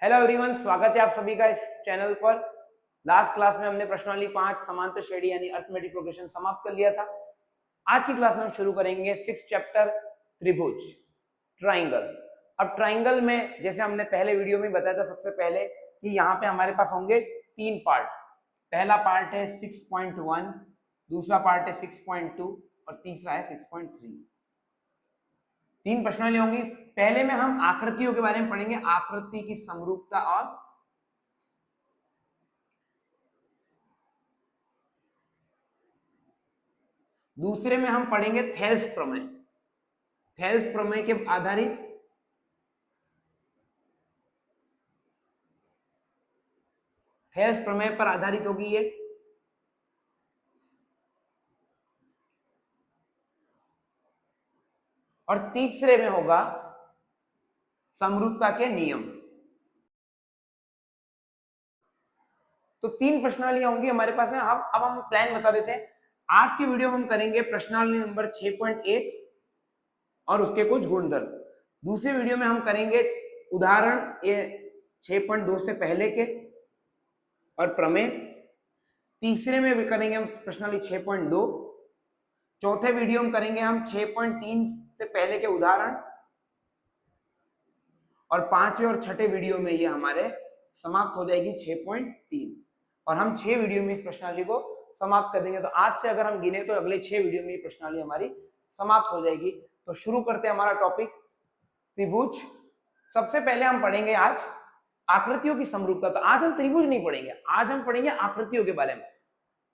Hello everyone, स्वागत है आप सभी का इस चैनल पर। लास्ट क्लास में हमने प्रश्नावली 5 समांतर श्रेणी यानी अरिथमेटिक प्रोग्रेशन समाप्त कर लिया था। आज की क्लास में हम शुरू करेंगे 6 चैप्टर त्रिभुज, ट्राइंगल। अब ट्राइंगल में जैसे हमने पहले वीडियो में बताया था सबसे पहले कि यहाँ पे हमारे पास होंगे 3 पार्ट। पहला पार्ट है 6.1, दूसरा पार्ट है 6.2 और तीसरा है 6.3। 3 प्रश्नावली होंगी। पहले में हम आकृतियों के बारे में पढ़ेंगे, आकृति की समरूपता, और दूसरे में हम पढ़ेंगे थेल्स प्रमेय। थेल्स प्रमेय के आधारित थेल्स प्रमेय पर आधारित होगी ये। और तीसरे में होगा समरूपता के नियम। तो 3 प्रश्नावलियां होंगी हमारे पास में। अब हम प्लान बता देते हैं। आज की वीडियो में हम करेंगे प्रश्नावली नंबर 6.1 और उसके कुछ गुणधर्म। दूसरी वीडियो में हम करेंगे उदाहरण ये 6.2 से पहले के और प्रमेय। तीसरे में भी करेंगे हम प्रश्नावली 6.2। चौथे वीडियो में करेंगे हम 6.3 से पहले के उदाहरण, और पांचवें और छठे वीडियो में ये हमारे समाप्त हो जाएगी 6.3, और हम 6 वीडियो में इस प्रश्नावली को समाप्त कर देंगे। तो आज से अगर हम गिने तो अगले 6 वीडियो में ये प्रश्नावली हमारी समाप्त हो जाएगी। तो शुरू करते हैं हमारा टॉपिक त्रिभुज। सबसे पहले हम पढ़ेंगे आज आकृतियों की समरूपता। तो आज हम त्रिभुज नहीं पढ़ेंगे, आज हम पढ़ेंगे आकृतियों के बारे में।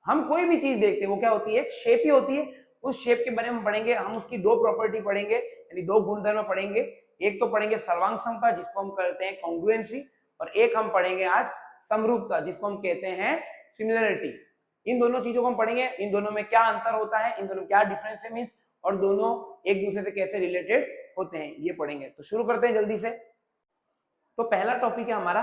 हम कोई भी चीज देखते हैं वो क्या होती है, एक शेप ही होती है। उस शेप के बारे में पढ़ेंगे। हम उसकी 2 प्रॉपर्टी पढ़ेंगे, यानी 2 गुणधर्म पढ़ेंगे। एक तो पढ़ेंगे सर्वांग समता, जिसको हम कहते हैं कॉन्ग्रुएंसी, और एक हम पढ़ेंगे आज समरूपता, जिसको हम कहते हैं सिमिलरिटी। इन दोनों चीजों को हम पढ़ेंगे। इन दोनों में क्या अंतर होता है, इन दोनों में क्या डिफरेंस है मींस, और दोनों एक दूसरे से कैसे रिलेटेड होते हैं, ये पढ़ेंगे। तो शुरू करते हैं जल्दी से। तो पहला टॉपिक है हमारा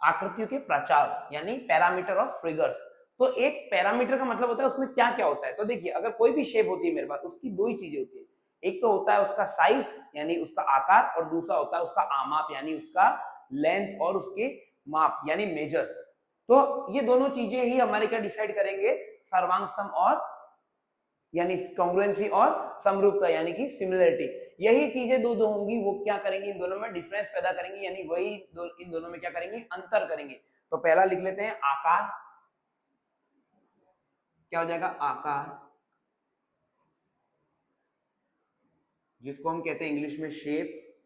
आकृतियों के प्रकार यानी पैरामीटर ऑफ फिगर्स। तो एक पैरामीटर का मतलब होता है उसमें क्या क्या होता है। तो देखिए, अगर कोई भी शेप होती है मेरे पास, उसकी 2 ही चीजें होती है। एक तो होता है उसका साइज यानी उसका आकार, और दूसरा होता है उसका आमाप यानी उसका लेंथ और उसके माप यानी मेजर। तो ये दोनों चीजें ही हमारे क्या डिसाइड करेंगे, सर्वांग सम और यानी कॉन्ग्रुएंसी और समरूपता यानी कि सिमिलरिटी। यही चीजें दो होंगी, वो क्या करेंगी, इन दोनों में डिफरेंस पैदा करेंगी, यानी वही इन दोनों में क्या करेंगे, अंतर करेंगे। तो पहला लिख लेते हैं आकार। क्या हो जाएगा, आकार, जिसको हम कहते हैं इंग्लिश में शेप।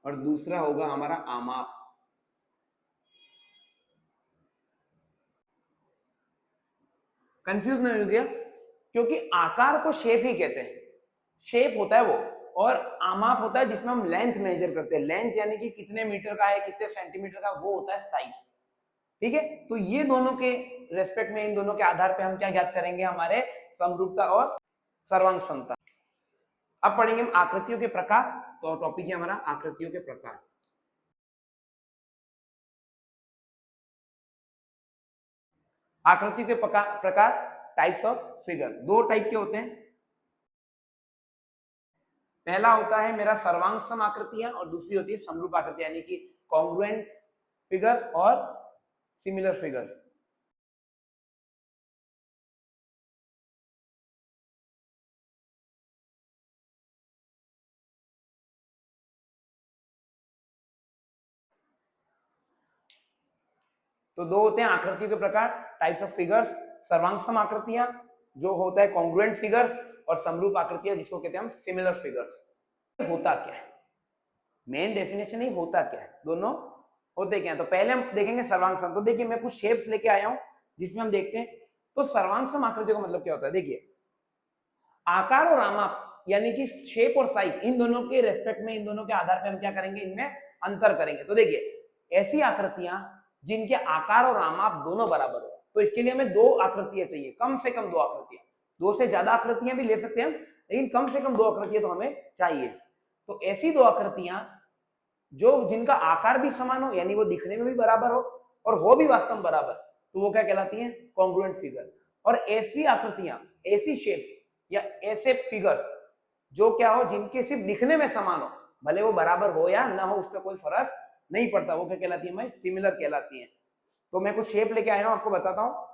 और दूसरा होगा हमारा आमाप। कंफ्यूज नहीं हो गया, क्योंकि आकार को शेप ही कहते हैं, शेप होता है वो, और आमाप होता है जिसमें हम लेंथ मेजर करते हैं। लेंथ यानी कि कितने मीटर का है, कितने सेंटीमीटर का, वो होता है साइज। ठीक है, तो ये दोनों के रेस्पेक्ट में, इन दोनों के आधार पे हम क्या ज्ञात करेंगे, हमारे समरूपता और सर्वांग समता। अब पढ़ेंगे हम आकृतियों के प्रकार। तो टॉपिक है हमारा आकृतियों के प्रकार। आकृतियों के प्रकार, टाइप्स ऑफ फिगर। 2 टाइप के होते हैं। पहला होता है मेरा सर्वांग सम आकृतियां, और दूसरी होती है समरूप आकृति यानी कि कॉन्ग्रुएंट फिगर और सिमिलर फिगर। तो 2 होते हैं आकृतियों के प्रकार, टाइप्स ऑफ फिगर्स। सर्वांग सम आकृतियां जो होता है कॉन्ग्रुएंट फिगर्स, और समरूप आकृतियां जिसको कहते हैं हम सिमिलर फिगर्स। होता क्या है, मेन डेफिनेशन ही होता क्या है, दोनों होते क्या है। तो पहले हम देखेंगे सर्वांग सम। तो देखिए, मैं कुछ शेप्स लेके आया हूं जिसमें हम देखते हैं। तो सर्वांग सम आकृति का मतलब क्या होता है, देखिए आकार और आमाप यानी कि शेप और साइज, इन दोनों के रेस्पेक्ट में, इन दोनों के आधार पर हम क्या करेंगे, इनमें अंतर करेंगे। तो देखिए, ऐसी आकृतियां जिनके आकार और आमाप दोनों बराबर हो, तो इसके लिए हमें 2 आकृतियां चाहिए, कम से कम 2 आकृतियां। 2 से ज्यादा आकृतियां भी ले सकते हैं हम, लेकिन कम से कम 2 आकृतियां तो हमें चाहिए। तो ऐसी 2 आकृतियां जो जिनका आकार भी समान हो, यानी वो दिखने में भी बराबर हो और हो भी वास्तव में बराबर, तो वो क्या कहलाती हैं, कॉन्ग्रुएंट फिगर। और ऐसी आकृतियां, ऐसी शेप्स या ऐसे फिगर्स जो क्या हो, जिनके सिर्फ दिखने में समान हो, भले वो बराबर हो या ना हो उससे कोई फर्क नहीं पड़ता, वो क्या कहलाती है हमारी सिमिलर कहलाती है। तो मैं कुछ शेप लेके आया हूं, आपको बताता हूं।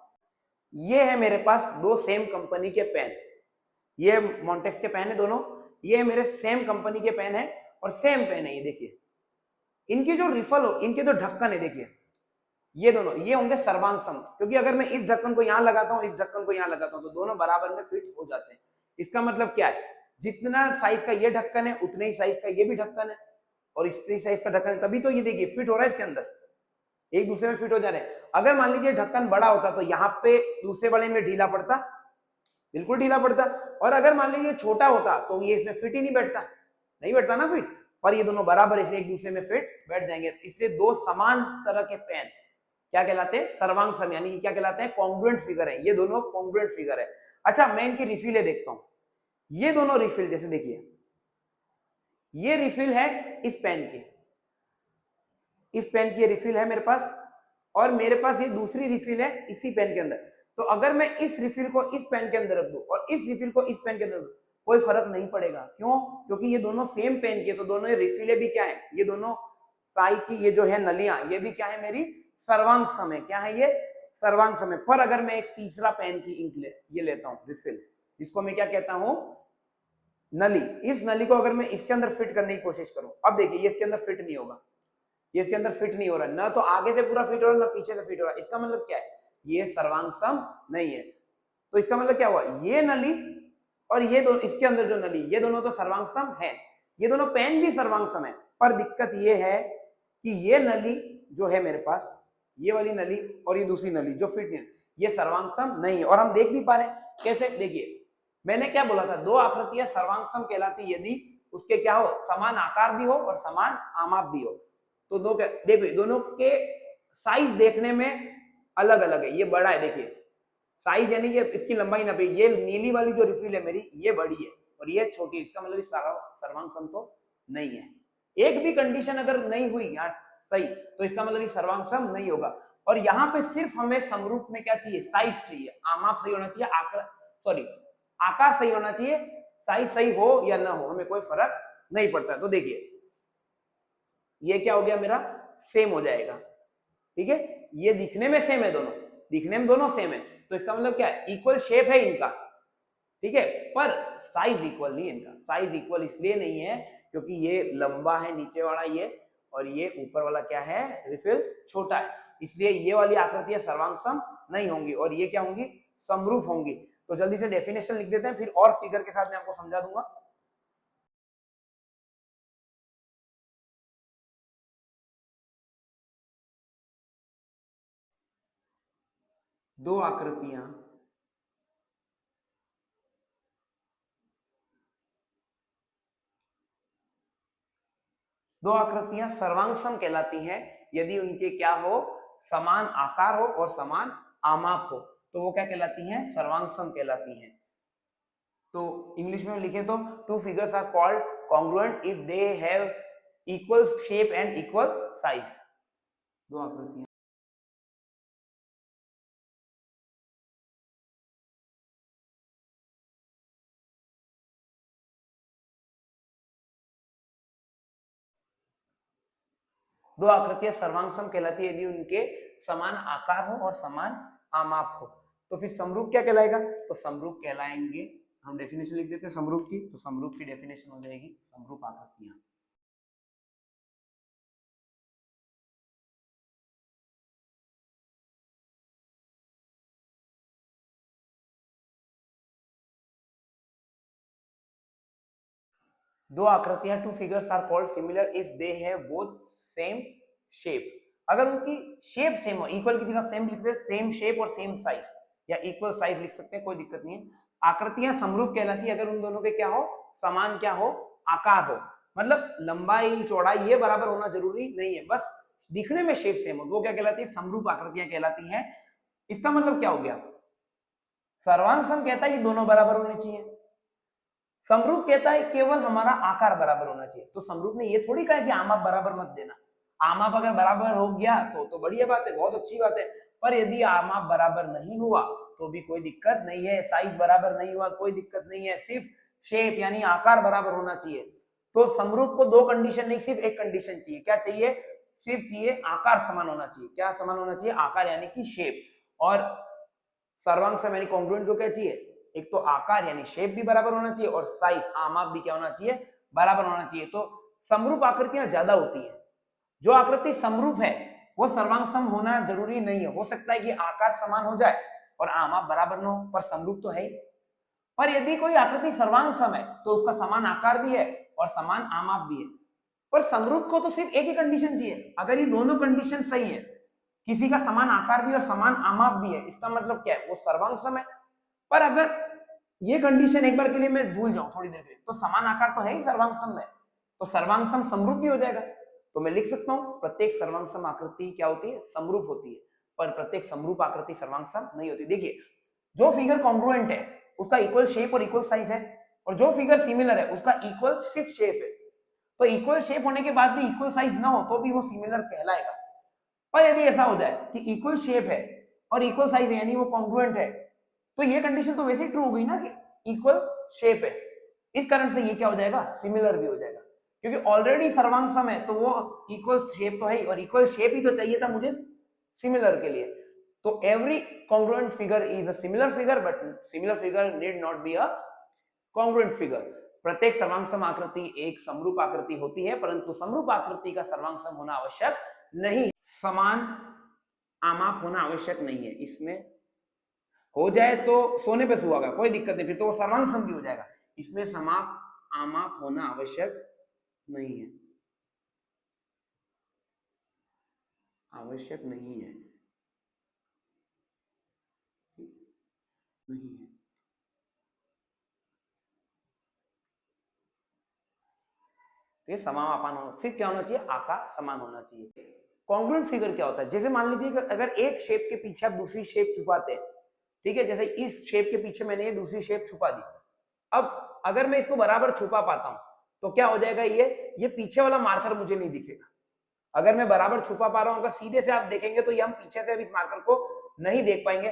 ये है मेरे पास दो सेम कंपनी के पेन, ये मॉन्टेक्स के पेन है दोनों, ये मेरे सेम कंपनी के पेन है और सेम पेन है। ये देखिए इनकी जो रिफल हो, इनके जो ढक्कन है देखिए ये दोनों, ये होंगे सर्वांग सम, क्योंकि अगर मैं इस ढक्कन को यहां लगाता हूं, इस ढक्कन को यहां लगाता हूं, तो दोनों बराबर में फिट हो जाते हैं। इसका मतलब क्या है, जितना साइज का ये ढक्कन है उतने ही साइज का ये भी ढक्कन है, और इसी साइज का ढक्कन है, तभी तो ये देखिए फिट हो रहा है इसके अंदर, एक दूसरे में फिट हो जा रहे हैं। अगर मान लीजिए ढक्कन बड़ा होता तो यहाँ पे दूसरे वाले में ढीला पड़ता, बिल्कुल ढीला पड़ता, और अगर मान लीजिए छोटा होता तो ये इसमें फिट ही नहीं बैठता, नहीं बैठता ना फिट, पर ये दोनों बराबर इसलिए एक दूसरे में फिट बैठ जाएंगे। इसलिए दो समान तरह के पेन क्या कहलाते हैं, सर्वांग सम, यानी कि क्या कहलाते हैं, कॉन्ग्रुएंट फिगर है, ये दोनों कॉन्ग्रुएंट फिगर है। अच्छा मैं इनकी रिफिल देखता हूं, ये दोनों रिफिल जैसे देखिए, ये रिफिल है इस पेन की, इस पेन की रिफिल है मेरे पास, और मेरे पास ये दूसरी रिफिल है इसी पेन के अंदर। तो अगर मैं इस रिफिल को इस पेन के अंदर रख दूं और इस रिफिल को इस पेन के अंदर रख दूं, कोई फर्क नहीं पड़ेगा। क्यों? क्योंकि ये दोनों सेम पेन के, तो दोनों ये रिफिलें भी क्या है, ये दोनों साई की ये जो है नलियां, ये भी क्या है मेरी सर्वांग सम है। क्या है ये, सर्वांग सम है। पर अगर मैं एक तीसरा पेन की इंक ये लेता हूं रिफिल, जिसको मैं क्या कहता हूं, नली, इस नली को अगर मैं इसके अंदर फिट करने की कोशिश करूं, अब देखिए ये इसके अंदर फिट नहीं होगा, ये इसके अंदर फिट नहीं हो रहा है, ना तो आगे से पूरा फिट हो रहा है ना पीछे से फिट हो रहा है। इसका मतलब क्या है, ये सर्वांग सम नहीं है। तो इसका मतलब क्या हुआ, ये नली और ये दो इसके अंदर जो नली, ये दोनों तो सर्वांग सम है, ये दोनों पेन भी सर्वांग सम है। पर दिक्कत ये है कि ये नली जो है मेरे पास, ये वाली नली और ये दूसरी नली जो फिट है, ये सर्वांग सम नहीं है। और हम देख भी पा रहे हैं कैसे, देखिए मैंने क्या बोला था, दो आकृतियां सर्वांग सम कहलाती यदि उसके क्या हो, समान आकार भी हो और समान आमाप भी हो। तो दो देखो दोनों के साइज देखने में अलग अलग है, ये बड़ा है देखिए साइज, यानी कि इसकी लंबाई ना पे, ये नीली वाली जो रिफिल है मेरी ये बड़ी है और ये छोटी है, इसका मतलब सर्वांग सम तो नहीं है। एक भी कंडीशन अगर नहीं हुई यहाँ सही, तो इसका मतलब सर्वांग सम नहीं होगा। और यहाँ पे सिर्फ हमें समरूप में क्या चाहिए, साइज चाहिए, आमाप सही होना चाहिए, आकार सॉरी आकार सही होना चाहिए, साइज सही हो या ना हो हमें कोई फर्क नहीं पड़ता। तो देखिए ये क्या हो गया मेरा, सेम हो जाएगा, ठीक है, ये दिखने में सेम है, दोनों दिखने में दोनों सेम है, तो इसका मतलब क्या है, इक्वल शेप है इनका, ठीक है, पर साइज इक्वल नहीं है इनका। साइज इक्वल इसलिए नहीं है क्योंकि ये लंबा है नीचे वाला ये, और ये ऊपर वाला क्या है रिफिल छोटा है, इसलिए ये वाली आकृतियां सर्वांग सम नहीं होंगी और ये क्या होंगी, समरूप होंगी। तो जल्दी से डेफिनेशन लिख देते हैं, फिर और फिगर के साथ मैं आपको समझा दूंगा। दो आकृतियां सर्वांग सम कहलाती हैं यदि उनके क्या हो, समान आकार हो और समान आमाप हो, तो वो क्या कहलाती हैं, सर्वांग सम कहलाती हैं। तो इंग्लिश में लिखे तो two figures are called congruent if they have equal shape and equal size. दो आकृतियां सर्वांग सम कहलाती है यदि उनके समान आकार हो और समान आमाप हो। तो फिर समरूप क्या कहलाएगा, तो समरूप कहलाएंगे, हम डेफिनेशन लिख देते हैं समरूप की, तो समरूप की डेफिनेशन हो जाएगी समरूप आकृतियां। दो आकृतियां two figures are called similar if they have both same shape. अगर उनकी शेप सेम हो, इक्वल की जगह सेम लिख दे, सेम शेप और सेम साइज, या इक्वल साइज लिख सकते हैं, कोई दिक्कत नहीं है। आकृतियां समरूप कहलाती है अगर उन दोनों के क्या हो, समान क्या हो, आकार हो, मतलब लंबाई चौड़ाई ये बराबर होना जरूरी नहीं है, बस दिखने में शेप सेम हो, वो क्या कहलाती है, समरूप आकृतियां कहलाती हैं। इसका मतलब क्या हो गया, सर्वांग सम कहता है कि दोनों बराबर होने चाहिए, समरूप कहता है केवल हमारा आकार बराबर होना चाहिए। तो समरूप ने ये थोड़ी कहा कि आमाप बराबर मत देना, आमाप अगर बराबर हो गया तो बढ़िया बात है, बहुत अच्छी बात है, पर यदि आमाप बराबर नहीं हुआ तो भी कोई दिक्कत नहीं है, साइज बराबर नहीं हुआ कोई दिक्कत नहीं है, सिर्फ शेप यानी आकार बराबर होना चाहिए। तो समरूप को दो कंडीशन नहीं, सिर्फ एक कंडीशन चाहिए। क्या चाहिए? सिर्फ चाहिए आकार समान होना चाहिए। क्या समान होना चाहिए? आकार यानी कि शेप। और सर्वांग सम यानी कॉन्ग्रुएंट को क्या चाहिए? एक तो आकार यानी शेप भी बराबर होना चाहिए और साइज आमाप भी क्या होना चाहिए? बराबर होना चाहिए। तो समरूप आकृतियां ज्यादा होती है। जो आकृति समरूप है वो सर्वांग सम होना जरूरी नहीं है। हो सकता है कि आकार समान हो जाए और आमाप बराबर न हो, पर समरूप तो है ही। पर यदि कोई आकृति सर्वांग सम है तो उसका समान आकार भी है और समान आमाप भी है। पर समरूप को तो सिर्फ एक ही कंडीशन चाहिए। अगर ये दोनों कंडीशन सही है, किसी का समान आकार भी और समान आमाप भी है, इसका मतलब क्या है? वो सर्वांग सम है। पर अगर ये कंडीशन एक बार के लिए मैं भूल जाऊं थोड़ी देर के लिए, तो समान आकार तो है ही सर्वांग सम में, तो सर्वांग सम समरूप भी हो जाएगा। तो मैं लिख सकता हूं प्रत्येक सर्वांग सम आकृति क्या होती है? समरूप होती है। पर प्रत्येक समरूप आकृति सर्वांग सम नहीं होती। देखिए, जो फिगर कॉन्ग्रुएंट है उसका इक्वल शेप और इक्वल साइज है, और जो फिगर सिमिलर है उसका इक्वल सिर्फ शेप है। तो इक्वल शेप होने के बाद भी इक्वल साइज ना हो तो भी वो सिमिलर कहलाएगा। पर यदि ऐसा हो जाए कि इक्वल शेप है और इक्वल साइज है यानी वो कॉन्ग्रुएंट है, तो ये कंडीशन तो वैसे ही ट्रू हो गई ना कि इक्वल शेप है। इस कारण से ये क्या हो जाएगा? सिमिलर भी हो जाएगा, क्योंकि ऑलरेडी सर्वांग सम है तो वो इक्वल शेप तो है ही, और इक्वल शेप ही तो चाहिए था मुझे सिमिलर के लिए। तो every congruent figure is a similar figure, but similar figure need not be a congruent figure. प्रत्येक सर्वांग सम आकृति एक समरूप आकृति होती है, परंतु समरूप आकृति का सर्वांग सम होना आवश्यक नहीं। समान आमाप होना आवश्यक नहीं है। इसमें हो जाए तो सोने पे सुहागा, कोई दिक्कत नहीं, फिर तो वो सर्वांग सम भी हो जाएगा। इसमें समाप आमाप होना आवश्यक नहीं है, आवश्यक नहीं है, नहीं है। तो ये समापान होना, सिर्फ क्या होना चाहिए? आकार समान होना चाहिए। कॉन्ग्रुएंट फिगर क्या होता है? जैसे मान लीजिए अगर एक शेप के पीछे आप दूसरी शेप छुपाते हैं, ठीक है, जैसे इस शेप के पीछे मैंने ये दूसरी शेप छुपा दी। अब अगर मैं इसको बराबर छुपा पाता हूं तो क्या हो जाएगा? ये पीछे वाला मार्कर मुझे नहीं दिखेगा। अगर मैं बराबर छुपा पा रहा हूं, अगर सीधे से आप देखेंगे तो ये हम पीछे से इस मार्कर को नहीं देख पाएंगे।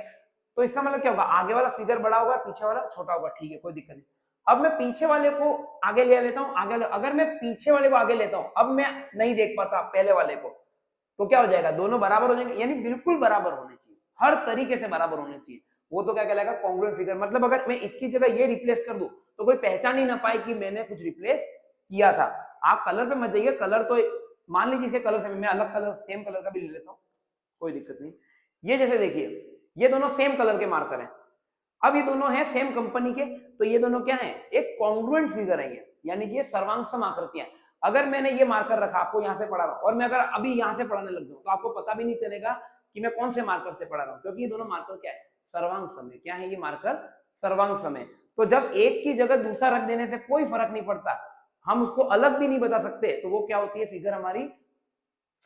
तो इसका मतलब क्या होगा? आगे वाला फिगर बड़ा होगा, पीछे वाला छोटा होगा। ठीक है, कोई दिक्कत नहीं। अब मैं पीछे वाले को आगे ले लेता हूं, अगर मैं पीछे वाले को आगे लेता हूं, अब मैं नहीं देख पाता पहले वाले को, तो क्या हो जाएगा? दोनों बराबर हो जाएंगे, यानी बिल्कुल बराबर होने चाहिए, हर तरीके से बराबर होने चाहिए। वो तो क्या कहलाएगा? Congruent figure. मतलब अगर मैं इसकी जगह ये रिप्लेस कर दूं तो कोई पहचान ही ना पाए कि मैंने कुछ रिप्लेस किया था। आप कलर पे मत जाइए, कलर तो मान लीजिए इसके कलर से मैं अलग कलर, सेम कलर का भी ले लेता हूं, कोई दिक्कत नहीं। ये जैसे देखिए, ये दोनों सेम कलर के मार्कर हैं। अब ये दोनों हैं सेम कंपनी के, तो ये दोनों क्या है? एक कॉन्ग्रुएंट फिगर है ये, यानी कि ये सर्वांग सम आकृतियां। अगर मैंने ये मार्कर रखा, आपको यहां से पढ़ा रहा हूं, और मैं अगर अभी यहां से पढ़ाने लग जाऊं तो आपको पता भी नहीं चलेगा कि मैं कौन से मार्कर से पढ़ा रहा हूं, क्योंकि ये दोनों मार्कर क्या है? सर्वांग सम है। क्या है ये मार्कर? सर्वांग सम है। तो जब एक की जगह दूसरा रख देने से कोई फर्क नहीं पड़ता, हम उसको अलग भी नहीं बता सकते, तो वो क्या होती है? फिगर हमारी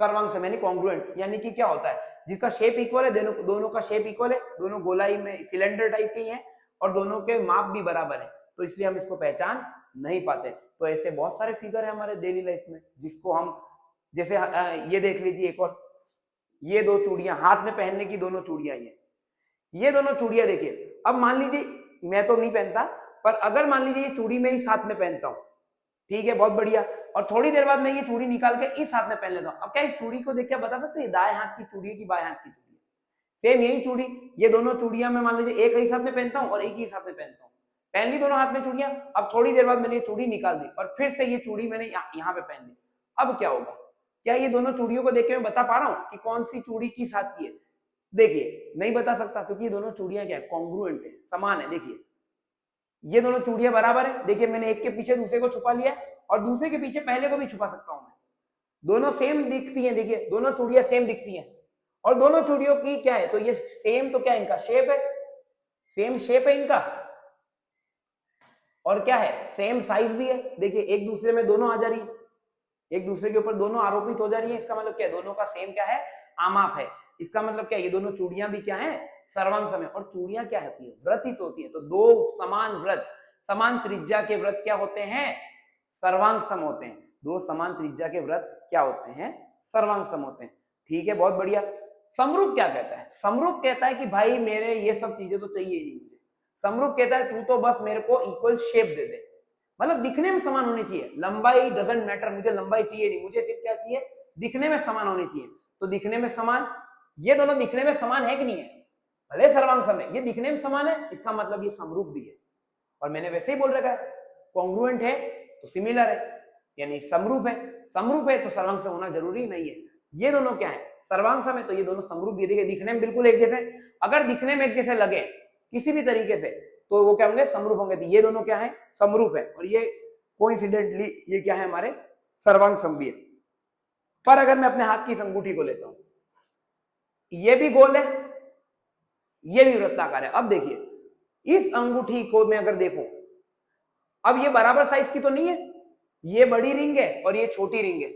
सर्वांग सम यानी कॉन्ग्रुएंट। यानी कि क्या होता है? जिसका शेप इक्वल है, दोनों का शेप इक्वल है, दोनों गोलाई में सिलेंडर टाइप के हैं और दोनों के माप भी बराबर है, तो इसलिए हम इसको पहचान नहीं पाते। तो ऐसे बहुत सारे फिगर है हमारे डेली लाइफ में जिसको हम, जैसे ये देख लीजिए एक और, ये दो चूड़ियां हाथ में पहनने की, दोनों चूड़ियां ये दोनों चूड़ियां देखिए। अब मान लीजिए मैं तो नहीं पहनता, पर अगर मान लीजिए ये चूड़ी मैं इस हाथ में पहनता हूं, ठीक है, बहुत बढ़िया, और थोड़ी देर बाद मैं ये चूड़ी निकाल के इस हाथ में पहन लेता हूं। अब क्या इस चूड़ी को देख के बता सकते हैं दाएं हाथ की चूड़ी है कि बाएं हाथ की चूड़ी है? सेम यही चूड़ी, ये दोनों चूड़ियां मैं मान लीजिए एक ही हाथ में पहनता हूं और एक ही हाथ में पहनता हूं, पहन ली दोनों हाथ में चूड़ियां। अब थोड़ी देर बाद मैंने ये चूड़ी निकाल दी और फिर से ये चूड़ी मैंने यहाँ पे पहन ली। अब क्या होगा? क्या ये दोनों चूड़ियों को देख के मैं बता पा रहा हूँ कि कौन सी चूड़ी किस हाथ की है? देखिए नहीं बता सकता, क्योंकि ये दोनों चूड़ियां क्या है? कॉन्ग्रुएंट है, समान है। देखिए ये दोनों चूड़ियां बराबर है। देखिए मैंने एक के पीछे दूसरे को छुपा लिया और दूसरे के पीछे पहले को भी छुपा सकता हूं मैं। दोनों सेम दिखती हैं, देखिए दोनों चूड़ियां सेम दिखती हैं, और दोनों चूड़ियों की क्या है? तो ये सेम, तो क्या इनका शेप है? सेम शेप है इनका, और क्या है? सेम साइज भी है। देखिए एक दूसरे में दोनों आ जा रही है, एक दूसरे के ऊपर दोनों आरोपित हो जा रही है। इसका मतलब क्या है? दोनों का सेम क्या है? आमाप है। इसका मतलब क्या है? ये दोनों चूड़ियां भी क्या है? सर्वांग सम है। और चूड़ियां क्या होती है? व्रतित होती है। तो दो समान व्रत, समान त्रिज्या के व्रत क्या होते हैं? सर्वांग सम होते हैं। दो समान त्रिज्या के व्रत क्या होते हैं? सर्वांग सम होते हैं। ठीक है, बहुत बढ़िया। समरूप क्या कहता है? समरूप कहता है कि भाई मेरे ये सब चीजें तो चाहिए ही मुझे। समरूप कहता है तू तो बस मेरे को इक्वल शेप दे दे। मतलब दिखने में समान होनी चाहिए, लंबाई डजंट मैटर, मुझे लंबाई चाहिए नहीं, मुझे सिर्फ क्या चाहिए, दिखने में समान होनी चाहिए। तो दिखने में समान, ये दोनों दिखने में समान है कि नहीं है, भले सर्वांग सम है, ये दिखने में समान है, इसका मतलब ये समरूप भी है। और मैंने वैसे ही बोल रखा है, कॉन्ग्रुएंट है तो सिमिलर है, यानी समरूप है, समरूप है तो सर्वांग सम होना जरूरी नहीं है। ये दोनों क्या है, सर्वांग सम है तो ये दोनों समरूप भी है, दिखने में बिल्कुल एक जैसे, अगर दिखने में एक जैसे लगे किसी भी तरीके से तो वो क्या होंगे, समरूप होंगे। तो ये दोनों क्या है, समरूप है, और ये कोइंसिडेंटली ये क्या है, हमारे सर्वांग सम भी है। पर अगर मैं अपने हाथ की इस अंगूठी को लेता हूं, ये भी गोल है, ये भी वृत्ताकार है। अब देखिए इस अंगूठी को मैं अगर देखूं, अब ये बराबर साइज की तो नहीं है, ये बड़ी रिंग है और ये छोटी रिंग है,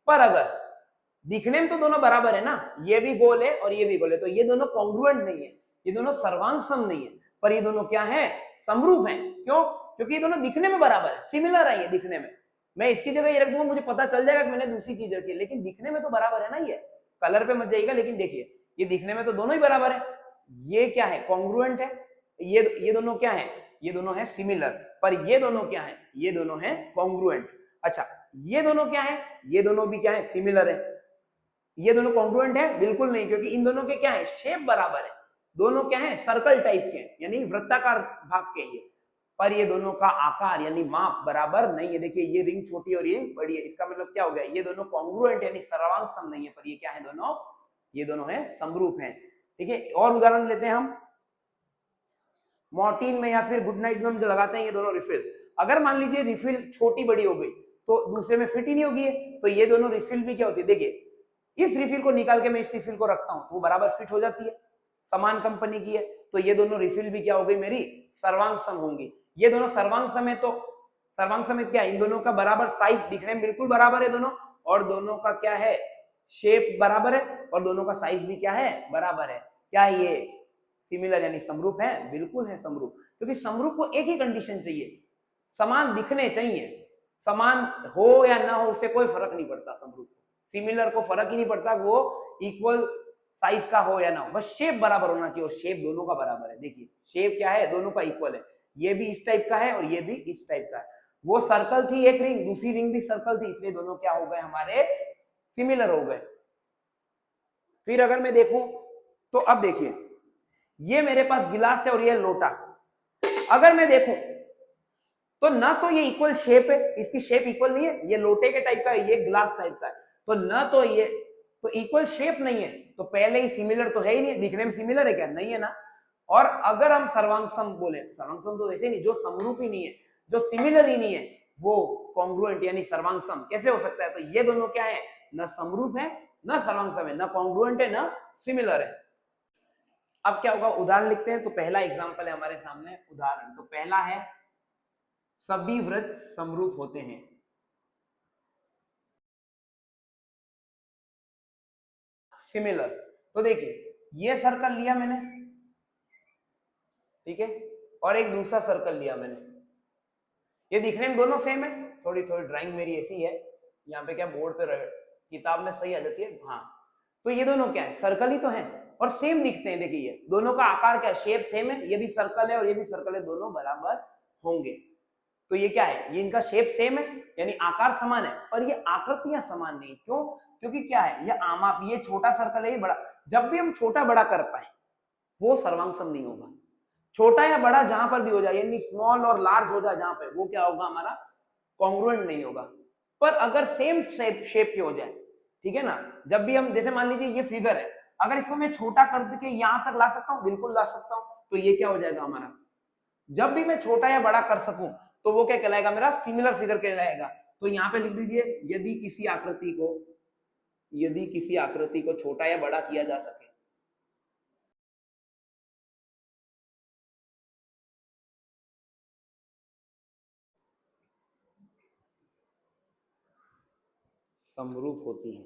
पर अगर दिखने में तो दोनों बराबर है ना, ये भी गोल है और ये भी गोल है, तो ये दोनों कॉन्ग्रुएंट नहीं है, ये दोनों सर्वांग सम नहीं है, पर ये दोनों क्या है, समरूप हैं। क्यों? क्योंकि ये दोनों दिखने में बराबर है, सिमिलर है ये दिखने में। मैं इसकी जगह ये रख दूंगा, मुझे पता चल जाएगा कि मैंने दूसरी चीज रखी है, लेकिन दिखने में तो बराबर है ना, ये कलर पे मत जाइएगा, लेकिन देखिए ये दिखने में तो दोनों ही बराबर है। ये क्या है, कॉन्ग्रुएंट है, ये दोनों क्या है, ये दोनों है सिमिलर, पर ये दोनों क्या है, ये दोनों है कॉन्ग्रुएंट। अच्छा, ये दोनों क्या है, ये दोनों भी क्या है, सिमिलर है। ये दोनों कॉन्ग्रुएंट है, बिल्कुल नहीं, क्योंकि इन दोनों के क्या है, शेप बराबर है, दोनों क्या है, सर्कल टाइप के, यानी वृत्ताकार भाग के ये, पर ये दोनों का आकार यानी माप बराबर नहीं है। देखिए ये रिंग छोटी और ये बड़ी है, इसका मतलब क्या हो गया, ये दोनों कॉन्ग्रुएंट यानी सर्वांग सम नहीं है, पर ये क्या है, दोनों ये दोनों है समरूप हैं। ठीक है, और उदाहरण लेते हैं हम, मॉर्टिन में या फिर गुड नाइट में हम जो लगाते हैं ये दोनों रिफिल, अगर मान लीजिए रिफिल छोटी बड़ी हो गई तो दूसरे में फिट ही नहीं होगी, तो ये दोनों रिफिल भी क्या होती है, देखिए इस रिफिल को निकाल के मैं इस रिफिल को रखता हूं तो वो बराबर फिट हो जाती है, समान कंपनी की है, तो ये दोनों रिफिल भी क्या हो गई, मेरी सर्वांग सम होंगी। ये दोनों सर्वांग सम है, तो सर्वांग सम क्या है, इन दोनों का बराबर साइज, दिखने में बिल्कुल बराबर है दोनों, और दोनों का क्या है, शेप बराबर है, और दोनों का साइज भी क्या है, बराबर है। क्या ये सिमिलर यानी समरूप है, बिल्कुल है समरूप, क्योंकि समरूप को एक ही कंडीशन चाहिए, समान दिखने चाहिए, समान हो या ना हो उससे कोई फर्क नहीं पड़ता, समरूप सिमिलर को फर्क ही नहीं पड़ता वो इक्वल साइज का हो या ना हो, बस शेप बराबर होना चाहिए, और शेप दोनों का बराबर है। देखिए शेप क्या है, दोनों का इक्वल है, ये भी इस टाइप का है और ये भी इस टाइप का है, वो सर्कल थी एक रिंग, दूसरी रिंग भी सर्कल थी, इसलिए दोनों क्या हो गए, हमारे सिमिलर हो गए। फिर अगर मैं देखूं तो अब देखिए ये मेरे पास गिलास है और ये लोटा, अगर मैं देखूं तो ना तो ये इक्वल शेप है, इसकी शेप इक्वल नहीं है, ये लोटे के टाइप का है, ये ग्लास टाइप का है, तो ना तो ये तो इक्वल शेप नहीं है, तो पहले ही सिमिलर तो है ही नहीं, दिखने में सिमिलर है क्या, नहीं है ना। और अगर हम सर्वांग सम बोले, सर्वांग सम तो ऐसे नहीं, जो समरूप ही नहीं है, जो सिमिलर ही नहीं है, वो कॉन्ग्रुएंट यानी सर्वांग सम कैसे हो सकता है, तो ये दोनों क्या है, न समरूप है न सर्वांग सम है, न कॉन्ग्रुएंट है न सिमिलर है। अब क्या होगा, उदाहरण लिखते हैं, तो पहला एग्जाम्पल है हमारे सामने उदाहरण, तो पहला है सभी वृत्त समरूप होते हैं। सिमिलर, तो देखिए ये सर्कल लिया मैंने, ठीक है, और एक दूसरा सर्कल लिया मैंने, ये दिखने में दोनों सेम है, थोड़ी थोड़ी ड्राइंग मेरी ऐसी है, यहाँ पे क्या बोर्ड पे किताब में सही आ जाती है, हाँ, तो ये दोनों क्या है, सर्कल ही तो है और सेम दिखते हैं। देखिए ये दोनों का आकार क्या है, शेप सेम है, ये भी सर्कल है और ये भी सर्कल है, दोनों बराबर होंगे। तो ये क्या है, ये इनका शेप सेम है यानी आकार समान है, पर ये आकृतियां समान नहीं, क्यों, क्योंकि क्या है, ये आमाप, ये छोटा सर्कल है, ये बड़ा, जब भी हम छोटा बड़ा कर पाए वो सर्वांग सम नहीं होगा, छोटा या बड़ा जहां पर भी हो जाए, यानी स्मॉल और लार्ज हो जाए जहां पे, वो क्या होगा, हमारा कॉन्ग्रुएंट नहीं होगा। पर अगर सेम शेप के हो जाए, ठीक है ना, जब भी हम, जैसे मान लीजिए ये फिगर है, अगर इसको मैं छोटा कर के यहां तक ला सकता हूँ, बिल्कुल ला सकता हूँ, तो ये क्या हो जाएगा हमारा, जब भी मैं छोटा या बड़ा कर सकूं तो वो क्या कहलाएगा, मेरा सिमिलर फिगर कहलाएगा। तो यहाँ पे लिख दीजिए, यदि किसी आकृति को छोटा या बड़ा किया जा सके, समरूप होती है।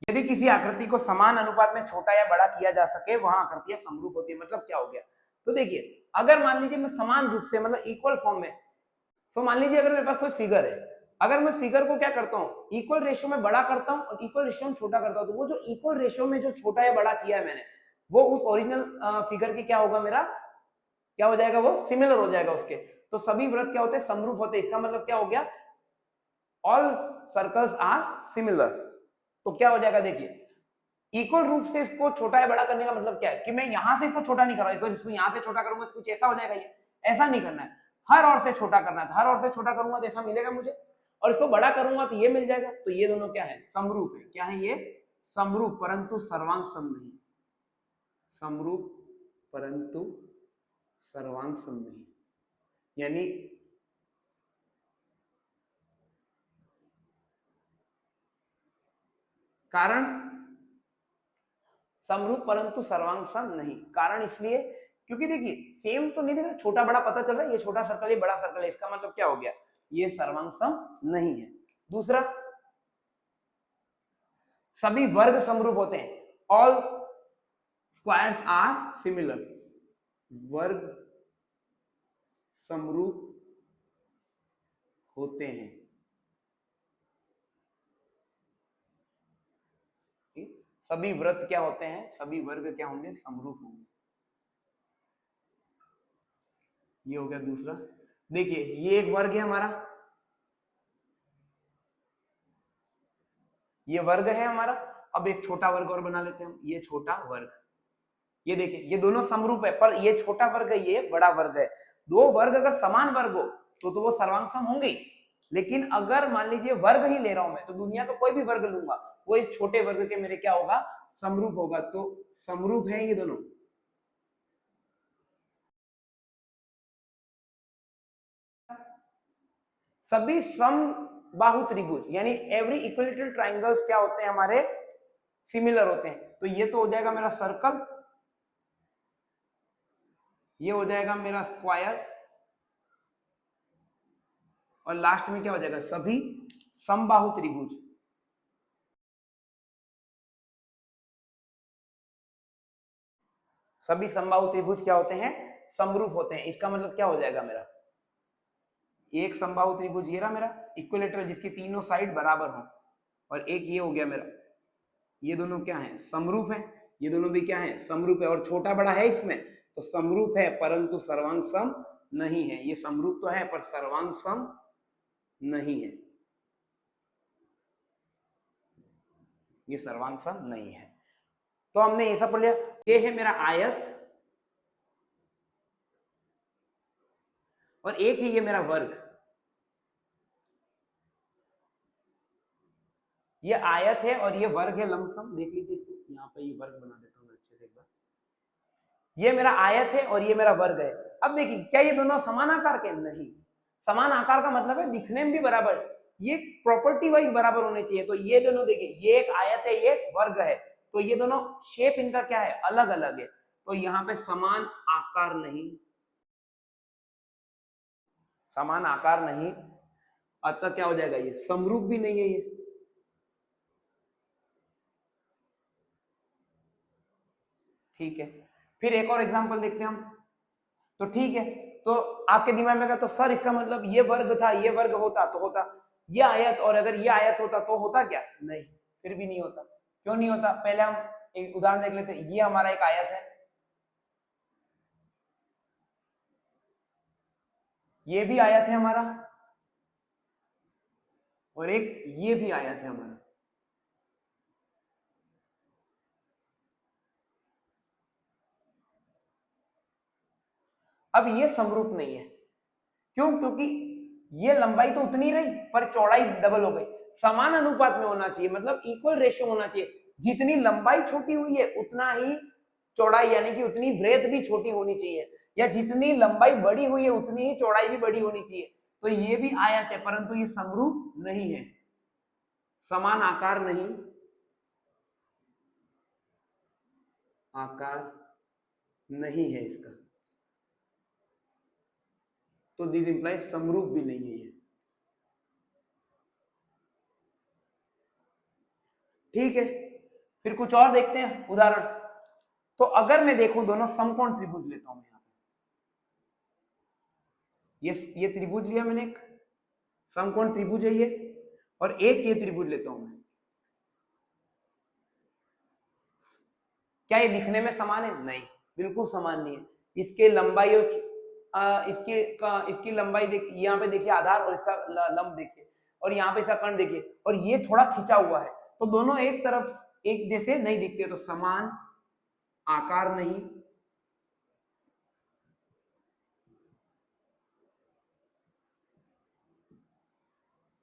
यदि किसी आकृति को समान अनुपात में छोटा या बड़ा किया जा सके, वहां आकृतियां समरूप होती है। मतलब क्या हो गया, तो देखिए अगर मान लीजिए मैं समान रूप से, मतलब इक्वल फॉर्म में, तो मान लीजिए अगर मेरे पास कोई फिगर है, अगर मैं फिगर को क्या करता हूँ, इक्वल रेशियो में बड़ा करता हूँ और इक्वल रेशियो में छोटा करता हूँ, तो वो जो इक्वल रेशियो में जो छोटा या बड़ा किया है मैंने, वो उस ओरिजिनल फिगर की क्या होगा, मेरा क्या हो जाएगा, वो सिमिलर हो जाएगा उसके। तो सभी वृत्त क्या होते हैं, समरूप होते हैं। इसका मतलब क्या हो गया, ऑल सर्कल्स आर सिमिलर। तो क्या हो जाएगा, देखिए इक्वल रूप से इसको छोटा या बड़ा करने का मतलब क्या है कि मैं यहां से इसको छोटा नहीं कर रहा हूं, इसको यहां से छोटा करूंगा तो कुछ ऐसा हो जाएगा, ये ऐसा नहीं करना है, हर ओर से छोटा करना है। हर ओर से छोटा करूंगा तो ऐसा मिलेगा मुझे, और इसको बड़ा करूंगा तो ये मिल जाएगा। तो ये दोनों क्या है, समरूप है। क्या है ये, समरूप, परंतु सर्वांग सम नहीं। समरूप परंतु सर्वांग सम नहीं, यानी कारण समरूप परंतु सर्वांग सम नहीं। कारण इसलिए क्योंकि देखिए सेम तो नहीं दिख रहा, छोटा बड़ा पता चल रहा है, ये छोटा सर्कल, ये बड़ा सर्कल है, इसका मतलब क्या हो गया, ये सर्वांग सम नहीं है। दूसरा, सभी वर्ग समरूप होते हैं, ऑल स्क्वायर्स आर सिमिलर। वर्ग समरूप होते हैं, सभी वृत्त क्या होते हैं, सभी वर्ग क्या होंगे, समरूप होंगे। ये हो गया दूसरा। देखिए ये एक वर्ग है हमारा, ये वर्ग है हमारा। अब एक छोटा वर्ग और बना लेते हैं हम, ये छोटा वर्ग। ये देखिए ये दोनों समरूप है, पर ये छोटा वर्ग है, ये बड़ा वर्ग है। दो वर्ग अगर समान वर्ग हो तो वो सर्वांग सम होंगे। लेकिन अगर मान लीजिए वर्ग ही ले रहा हूं मैं, तो दुनिया का कोई भी वर्ग लूंगा, वो इस छोटे वर्ग के मेरे क्या होगा, समरूप होगा। तो समरूप है ये दोनों। सभी समबाहु त्रिभुज यानी एवरी इक्विलेटरल ट्राइंगल्स क्या होते हैं हमारे, सिमिलर होते हैं। तो ये तो हो जाएगा मेरा सर्कल, ये हो जाएगा मेरा स्क्वायर, और लास्ट में क्या हो जाएगा, सभी समबाहु त्रिभुज। सभी समबाहु त्रिभुज क्या होते हैं, समरूप होते हैं। इसका मतलब क्या हो जाएगा मेरा, एक समबाहु त्रिभुज ये रहा मेरा इक्विलेटरल, जिसकी तीनों साइड बराबर हो, और एक ये हो गया मेरा, ये दोनों क्या है, समरूप है। ये दोनों भी क्या है, समरूप है, और छोटा बड़ा है इसमें, तो समरूप है परंतु सर्वांग सम नहीं है। ये समरूप तो है पर सर्वांग सम नहीं है, ये सर्वांग सम नहीं है। तो हमने ये सब पढ़ लिया। ये है मेरा आयत, और एक है ये मेरा वर्ग। ये आयत है और ये वर्ग है, लमसम देख लीजिए इसको, यहाँ पे ये वर्ग बना देता हूँ अच्छे से एक बार। ये मेरा आयत है और ये मेरा वर्ग है। अब देखिए क्या ये दोनों समान आकार के, नहीं। समान आकार का मतलब है दिखने में भी बराबर, ये प्रॉपर्टी वाइज बराबर होने चाहिए। तो ये दोनों देखिए, ये एक आयत है, ये वर्ग है, तो ये दोनों शेप इनका क्या है, अलग अलग है। तो यहाँ पे समान आकार नहीं, समान आकार नहीं, अतः क्या हो जाएगा, ये समरूप भी नहीं है ये। ठीक है, फिर एक और एग्जांपल देखते हैं हम। तो ठीक है, तो आपके दिमाग में तो सर इसका मतलब ये वर्ग था, ये वर्ग होता तो होता, ये आयत, और अगर ये आयत होता तो होता क्या, नहीं, फिर भी नहीं होता। क्यों नहीं होता, पहले हम एक उदाहरण देख लेते हैं। ये हमारा एक आयत है, ये भी आयत है हमारा, और एक ये भी आयत है हमारा। अब ये समरूप नहीं है, क्यों, क्योंकि ये लंबाई तो उतनी रही पर चौड़ाई डबल हो गई। समान अनुपात में होना चाहिए, मतलब इक्वल रेशियो होना चाहिए। जितनी लंबाई छोटी हुई है उतना ही चौड़ाई यानी कि उतनी ब्रेथ भी छोटी होनी चाहिए, या जितनी लंबाई बड़ी हुई है उतनी ही चौड़ाई भी बड़ी होनी चाहिए। तो ये भी आयत है परंतु ये समरूप नहीं है, समान आकार नहीं, आकार नहीं है इसका, तो दिस इंप्लाइज समरूप भी नहीं है ये। ठीक है, फिर कुछ और देखते हैं उदाहरण। तो अगर मैं देखूं दोनों समकोण त्रिभुज लेता हूं मैं यहाँ पे, ये त्रिभुज लिया मैंने, एक समकोण त्रिभुज है ये, और एक ये त्रिभुज लेता हूं मैं। क्या ये दिखने में समान है? नहीं, बिल्कुल समान नहीं है। इसके लंबाई और इसकी लंबाई देखिए, यहाँ पे देखिए आधार और इसका लंब देखिए, और यहाँ पे इसका कर्ण देखिए, और ये थोड़ा खिंचा हुआ है, तो दोनों एक तरफ एक जैसे नहीं दिखते, तो समान आकार नहीं,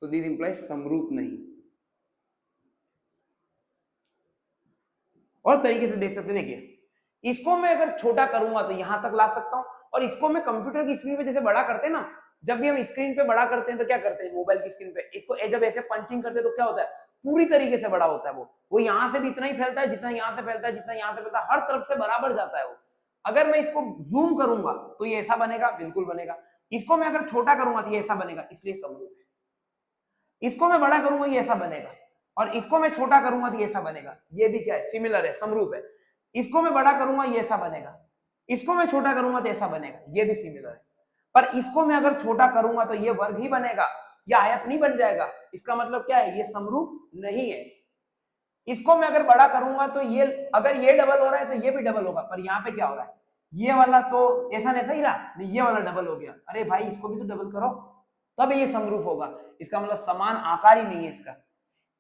तो दिस इंप्लाइज समरूप नहीं। और तरीके से देख सकते हैं, देखिए इसको मैं अगर छोटा करूंगा तो यहां तक ला सकता हूं, और इसको मैं कंप्यूटर की स्क्रीन पे जैसे बड़ा करते हैं ना, जब भी हम स्क्रीन पे बड़ा करते हैं तो क्या करते हैं, मोबाइल की स्क्रीन पे इसको जब ऐसे पंचिंग करते हैं तो क्या होता है, पूरी तरीके से बड़ा होता है। वो यहां से भी इतना ही फैलता है जितना यहां से फैलता है, जितना यहां से फैलता है, हर तरफ से बराबर जाता है वो। अगर मैं इसको जूम करूंगा तो ये ऐसा बनेगा, बिल्कुल बनेगा। इसको मैं अगर छोटा करूंगा तो ये ऐसा बनेगा, इसलिए समरूप है। इसको मैं बड़ा करूंगा ये ऐसा बनेगा, और इसको मैं छोटा करूंगा तो ये ऐसा बनेगा, ये भी क्या है, सिमिलर है, समरूप है। इसको मैं बड़ा करूंगा ये ऐसा बनेगा, इसको मैं छोटा करूंगा तो ऐसा बनेगा, ये भी सिमिलर है। पर इसको मैं अगर छोटा करूंगा तो ये वर्ग ही बनेगा, ये आयत नहीं बन जाएगा। इसका मतलब क्या है, ये समरूप नहीं है। इसको मैं अगर बड़ा करूंगा तो ये, अगर ये डबल हो रहा है तो ये भी डबल होगा, पर यहाँ पे क्या हो रहा है, ये वाला तो ऐसा नहीं सही रहा, नहीं ये वाला डबल हो गया, अरे भाई इसको भी तो डबल करो तब ये समरूप होगा। इसका मतलब समान आकार ही नहीं है इसका।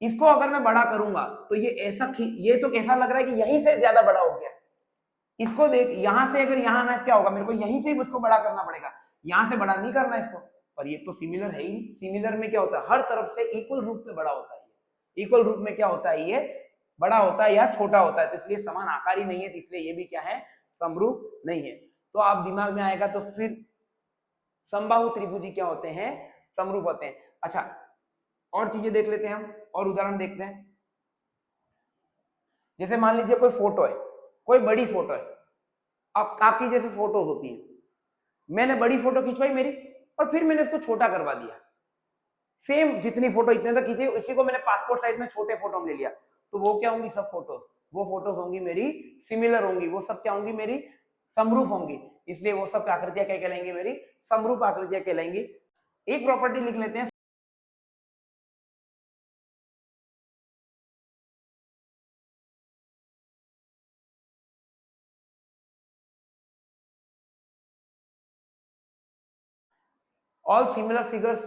इसको अगर मैं बड़ा करूंगा तो ये ऐसा, ये तो कैसा लग रहा है कि यहीं से ज्यादा बड़ा हो गया। इसको देख, यहां से अगर यहां आना क्या होगा, मेरे को यहीं से ही उसको बड़ा करना पड़ेगा, यहां से बड़ा नहीं करना इसको। पर ये तो सिमिलर है ही। सिमिलर में क्या होता है, हर तरफ से इक्वल रूप में बड़ा होता है। इक्वल रूप में क्या होता है, ये बड़ा होता है या छोटा होता है, तो इसलिए समान आकार ही नहीं है, तो इसलिए ये भी क्या है, समरूप नहीं है। तो आप दिमाग में आएगा, तो फिर समबाहु त्रिभुजी क्या होते हैं, समरूप होते हैं। अच्छा, और चीजें देख लेते हैं हम, और उदाहरण देखते हैं। जैसे मान लीजिए कोई फोटो है, कोई बड़ी फोटो है, अब आपकी जैसे फोटो होती है, मैंने बड़ी फोटो खिंचवाई मेरी, और फिर मैंने इसको छोटा करवा दिया, सेम जितनी फोटो इतने तक खींची, इसी को मैंने पासपोर्ट साइज में छोटे फोटो में ले लिया, तो वो क्या होंगी, सब फोटो, वो फोटोज होंगी मेरी सिमिलर होंगी, वो सब क्या होंगी, मेरी समरूप होंगी। इसलिए वो सब आकृतियां क्या कहलाएंगी, मेरी समरूप आकृतियां कहलाएंगी। एक प्रॉपर्टी लिख लेते हैं, all similar figures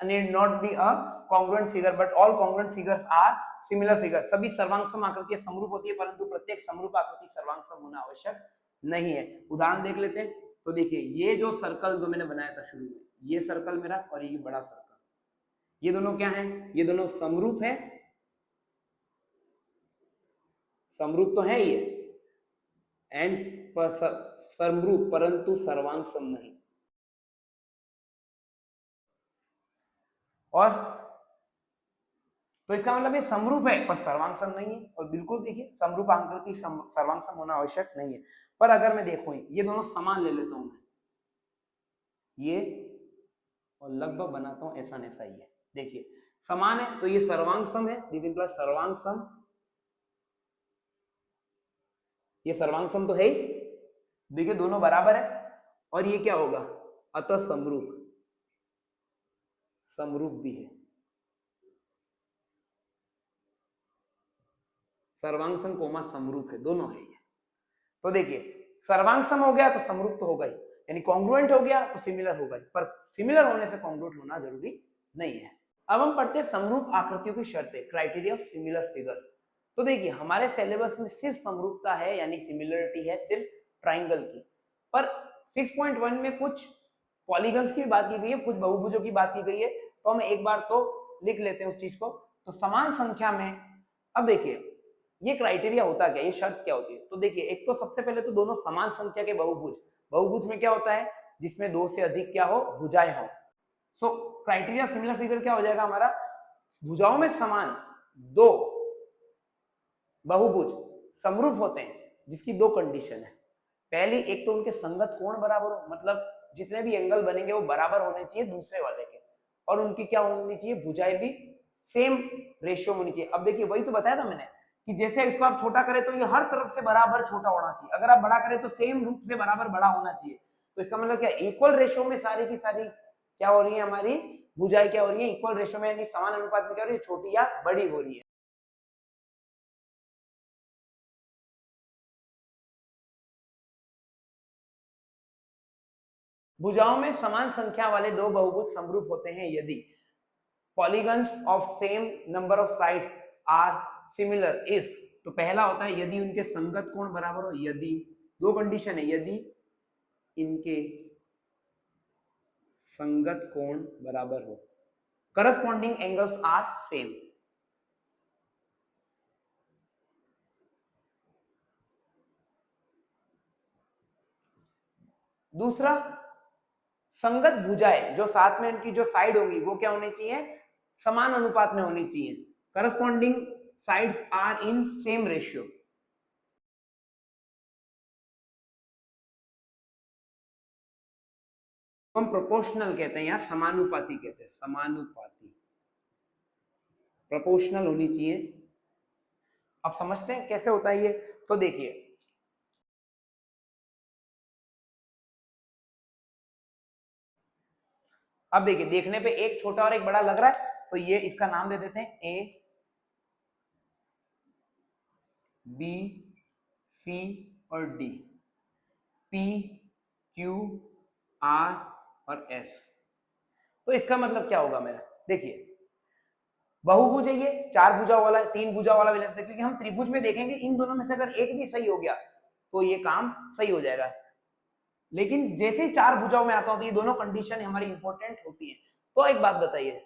need not be a congruent figure but all congruent figures are similar figures। सभी सर्वांगसम आकृतियां समरूप होती है, परंतु प्रत्येक समरूप आकृति सर्वांगसम होना आवश्यक नहीं है। उदाहरण देख लेते हैं। तो देखिए, ये जो सर्कल जो मैंने बनाया था शुरू में, ये सर्कल मेरा और ये बड़ा सर्कल, ये दोनों क्या है, ये दोनों समरूप है, समरूप तो है ये, एंड समरूप परंतु सर्वांगसम नहीं। और तो इसका मतलब ये समरूप है पर सर्वांगसम नहीं है, और बिल्कुल देखिए समरूप आकृति सर्वांगसम होना आवश्यक नहीं है। पर अगर मैं देखूं, ये दोनों समान ले लेता हूं मैं, ये और लगभग बनाता हूं ऐसा ऐसा ही है, देखिए समान है तो ये सर्वांगसम है, दिस प्लस सर्वांगसम, ये सर्वांगसम तो है ही, देखिए दोनों बराबर है। और ये क्या होगा, अतः समरूप, समरूप भी है, सर्वांगसम कोमा समरूप है, दोनों है ये। तो देखिए सर्वांगसम हो गया तो समरूप तो होगा ही, यानी कॉन्ग्रुएंट हो गया तो सिमिलर होगा ही, पर सिमिलर होने से कॉन्ग्रुएंट होना जरूरी नहीं है। अब हम पढ़ते हैं समरूप आकृतियों की शर्तें, क्राइटेरिया ऑफ सिमिलर फिगर। तो देखिए हमारे सिलेबस में सिर्फ समरूपता है, यानी सिमिलरिटी है सिर्फ ट्राइंगल की, पर 6.1 में कुछ पॉलीगन्स की बात की गई है, कुछ बहुभुजों की बात की गई है, तो हम एक बार तो लिख लेते हैं उस चीज को। तो समान संख्या में, अब देखिए ये क्राइटेरिया होता क्या, ये शर्त क्या होती है, तो देखिए एक तो सबसे पहले तो दोनों समान संख्या के बहुभुज, बहुभुज में क्या होता है, जिसमें दो से अधिक क्या हो, भुजाएं हो। सो क्राइटेरिया सिमिलर फिगर क्या हो जाएगा हमारा, भुजाओं में समान दो बहुभुज समरूप होते हैं, जिसकी दो कंडीशन है। पहली, एक तो उनके संगत कोण बराबर हो, मतलब जितने भी एंगल बनेंगे वो बराबर होने चाहिए दूसरे वाले के, और उनकी क्या होनी चाहिए, भुजाएं भी सेम रेशियो होनी चाहिए। अब देखिए वही तो बताया था मैंने कि जैसे इसको आप छोटा करें तो ये हर तरफ से बराबर छोटा होना चाहिए, अगर आप बड़ा करें तो सेम रूप से बराबर बड़ा होना चाहिए। तो इसका मतलब क्या, इक्वल रेशियो में सारी की सारी क्या हो रही है, हमारी भुजाएं क्या हो रही है, इक्वल रेशियो में, यानी समान अनुपात में क्या हो रही है, छोटी या बड़ी हो रही है। भुजाओं में समान संख्या वाले दो बहुभुज समरूप होते हैं यदि polygons of same number of sides are similar if, तो पहला होता है यदि उनके संगत कोण बराबर हो, यदि दो कंडीशन है, यदि इनके संगत कोण बराबर हो, करस्पॉन्डिंग एंगल्स आर सेम। दूसरा, संगत भुजाएं जो साथ में इनकी जो साइड होंगी वो क्या होनी चाहिए, समान अनुपात में होनी चाहिए, corresponding sides are in same ratio. हम प्रोपोर्शनल कहते हैं या समानुपाती कहते हैं, समानुपाती, प्रोपोर्शनल होनी चाहिए। अब समझते हैं कैसे होता है ये, तो देखिए अब देखिए, देखने पे एक छोटा और एक बड़ा लग रहा है, तो ये इसका नाम दे देते हैं ए बी सी और डी, पी क्यू आर और एस। तो इसका मतलब क्या होगा मेरा, देखिए बहुभुज है ये, चार भुजा वाला है, तीन भुजा वाला भी ले सकते हैं, क्योंकि हम त्रिभुज में देखेंगे इन दोनों में से अगर एक भी सही हो गया तो ये काम सही हो जाएगा। लेकिन जैसे ही चार भुजाओं में आता हूं तो ये दोनों कंडीशन हमारी इंपॉर्टेंट होती है। तो एक बात बताइए,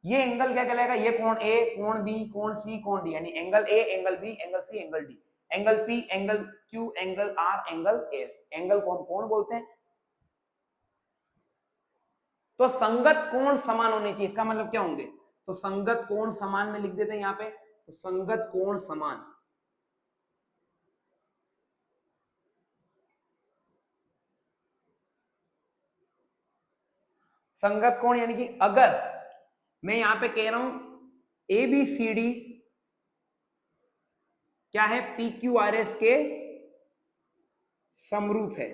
ये एंगल क्या कहलाएगा, ये कोण ए, कोण बी, कोण सी, कोण डी, यानी angle A, angle B, angle C, angle D, angle P, angle Q, angle R, angle S, angle को हम कोण बोलते हैं। तो संगत कोण समान होने चाहिए, इसका मतलब क्या होंगे, तो संगत कोण समान में लिख देते हैं यहां पे, तो संगत कोण समान, संगत कोण यानी कि अगर मैं यहां पे कह रहा हूं ए बी सी डी क्या है, पी क्यू आर एस के समरूप है,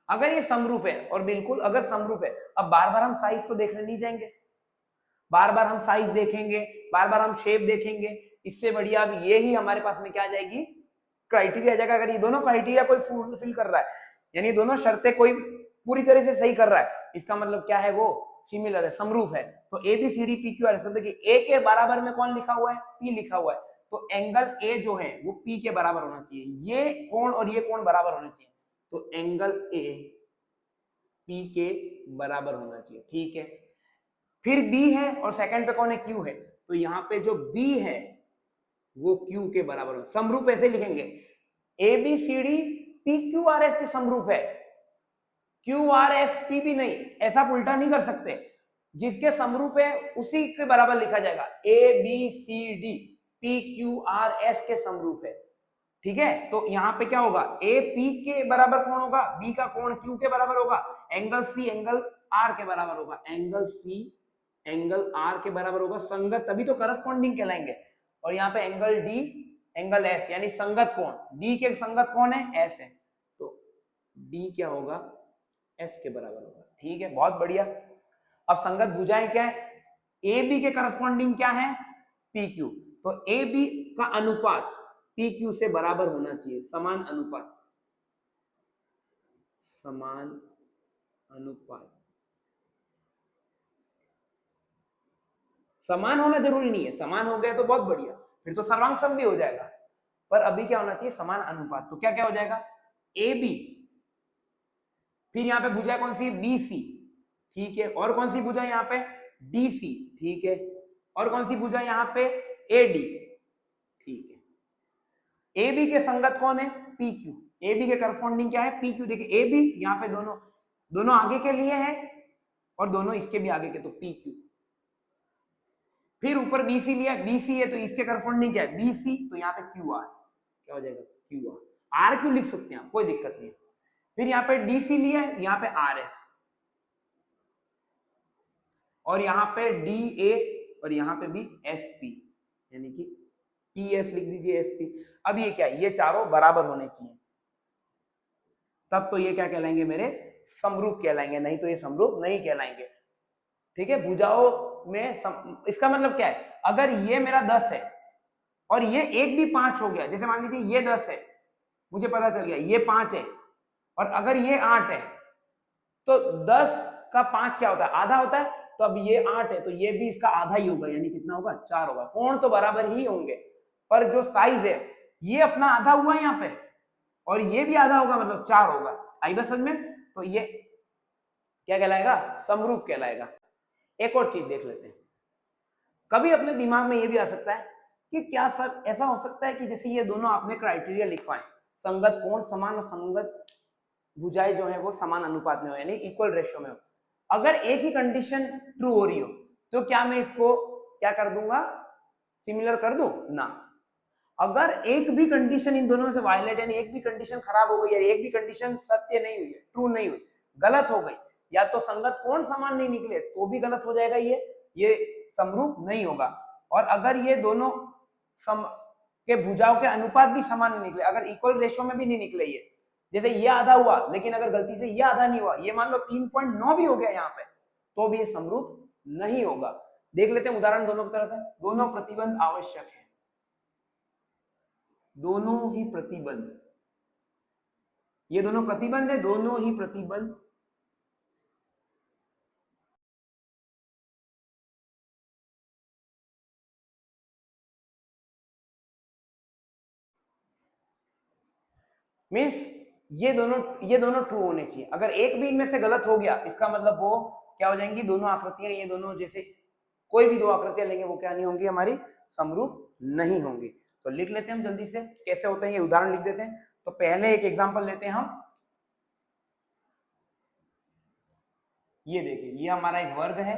अगर ये समरूप है, और बिल्कुल अगर समरूप है, अब बार बार हम साइज तो देखने नहीं जाएंगे, बार बार हम साइज देखेंगे, बार बार हम शेप देखेंगे, इससे बढ़िया अब ये ही हमारे पास में क्या आ जाएगी, क्राइटेरिया आ जाएगा। अगर ये दोनों क्राइटेरिया कोई फुलफिल कर रहा है, यानी दोनों शर्तें कोई पूरी तरह से सही कर रहा है, इसका मतलब क्या है, वो सिमिलर है, समरूप है। तो A B C D P Q R S, देखिए ए के बराबर में कौन लिखा हुआ है, पी लिखा हुआ है, तो एंगल ए जो है वो पी के बराबर होना चाहिए, ये कोण और ये कोण बराबर होना चाहिए, तो एंगल ए पी के बराबर होना चाहिए, ठीक है। फिर बी है और सेकंड पे कौन है, क्यू है, तो यहाँ पे जो बी है वो क्यू के बराबर हो, समरूप ऐसे लिखेंगे, A B C D P Q R S के समरूप है, क्यू आर एस पी भी नहीं, ऐसा उल्टा नहीं कर सकते, जिसके समरूप है उसी के बराबर लिखा जाएगा, A B C D P Q R S के समरूप है, ठीक है। तो यहाँ पे क्या होगा, ए पी के बराबर कोण होगा, बी का कोण क्यू के बराबर होगा, एंगल सी एंगल आर के बराबर होगा, एंगल सी एंगल आर के बराबर होगा, संगत तभी तो करस्पॉन्डिंग कहलाएंगे। और यहाँ पे एंगल डी एंगल एस, यानी संगत कोण, डी के संगत कोण है एस है, तो डी क्या होगा, एस के बराबर होगा, ठीक है, बहुत बढ़िया। अब संगत भुजाएं क्या है, ए बी के करस्पॉन्डिंग क्या है, पी क्यू, तो ए बी का अनुपात पी क्यू से बराबर होना चाहिए, समान अनुपात, समान अनुपात, समान होना जरूरी नहीं है, समान हो गया तो बहुत बढ़िया, फिर तो सर्वांग सम भी हो जाएगा, पर अभी क्या होना चाहिए, समान अनुपात। तो क्या क्या हो जाएगा, ए बी, फिर यहाँ पे भुजा कौन सी, बी सी, ठीक है, और कौन सी भुजा यहाँ पे, डी सी, ठीक है, और कौन सी भुजा यहाँ पे, ए डी, ठीक है। ए बी के संगत कौन है, पी क्यू, ए बी के करस्पॉन्डिंग क्या है, पी क्यू, देखिए ए बी यहाँ पे दोनों दोनों आगे के लिए है और दोनों इसके भी आगे के, तो पी क्यू, फिर ऊपर बी सी लिया, बी सी है तो इसके करस्पॉन्डिंग क्या है, बी सी, तो यहाँ पे क्यू आर, क्या हो जाएगा, क्यू आर, आर क्यू लिख सकते हैं आप, कोई दिक्कत नहीं। फिर यहाँ पे डी सी लिया है, यहाँ पे आर एस, और यहाँ पे डी ए, और यहाँ पे भी एस पी, यानी कि पी एस लिख दीजिए, एस पी। अब ये क्या है, ये चारों बराबर होने चाहिए, तब तो ये क्या कहलाएंगे मेरे, समरूप कहलाएंगे, नहीं तो ये समरूप नहीं कहलाएंगे, ठीक है। भुजाओं में इसका मतलब क्या है, अगर ये मेरा 10 है और ये एक भी 5 हो गया, जैसे मान लीजिए ये 10 है, मुझे पता चल गया ये 5 है, और अगर ये 8 है तो 10 का 5 क्या होता है, आधा होता है, तो अब ये 8 है तो ये भी इसका आधा ही होगा, यानी कितना होगा, 4 होगा। कोण तो बराबर ही होंगे, पर जो साइज है ये अपना आधा हुआ यहाँ पे, और ये भी आधा होगा, मतलब 4 होगा। आई बात समझ में? तो ये क्या कहलाएगा, समरूप कहलाएगा। एक और चीज देख लेते हैं, कभी अपने दिमाग में ये भी आ सकता है कि क्या सर ऐसा हो सकता है कि जैसे ये दोनों आपने क्राइटेरिया लिखवाए, संगत कोण समान और संगत भुजाएं जो है वो समान अनुपात में हो, यानी इक्वल रेशियो में हो, अगर एक ही कंडीशन ट्रू हो रही हो तो क्या मैं इसको क्या कर दूंगा, सिमिलर कर दूं ना। अगर एक भी कंडीशन इन दोनों में से वायलेट, यानी एक भी कंडीशन खराब हो गई है, एक भी कंडीशन सत्य नहीं हुई है, ट्रू नहीं हुई, गलत हो गई, या तो संगत कोण समान नहीं निकले तो भी गलत हो जाएगा, ये समरूप नहीं होगा। और अगर ये दोनों सम के भुजाओं के अनुपात भी समान नहीं निकले, अगर इक्वल रेशियो में भी नहीं निकले, ये जैसे ये आधा हुआ लेकिन अगर गलती से ये आधा नहीं हुआ, ये मान लो 3.9 भी हो गया यहाँ पे, तो भी ये समरूप नहीं होगा। देख लेते हैं उदाहरण दोनों की तरफ से। दोनों प्रतिबंध आवश्यक है, दोनों ही प्रतिबंध, ये दोनों प्रतिबंध है, दोनों ही प्रतिबंध मीन्स ये दोनों ट्रू होने चाहिए। अगर एक भी इनमें से गलत हो गया, इसका मतलब वो क्या हो जाएंगी, दोनों आकृतियां, ये दोनों जैसे कोई भी दो आकृतियां लेंगे वो क्या नहीं होंगी, हमारी समरूप नहीं होंगी। तो लिख लेते हैं हम जल्दी से कैसे होते हैं, ये उदाहरण लिख देते हैं। तो पहले एक एग्जांपल लेते हैं हम, ये देखिए ये हमारा एक वर्ग है,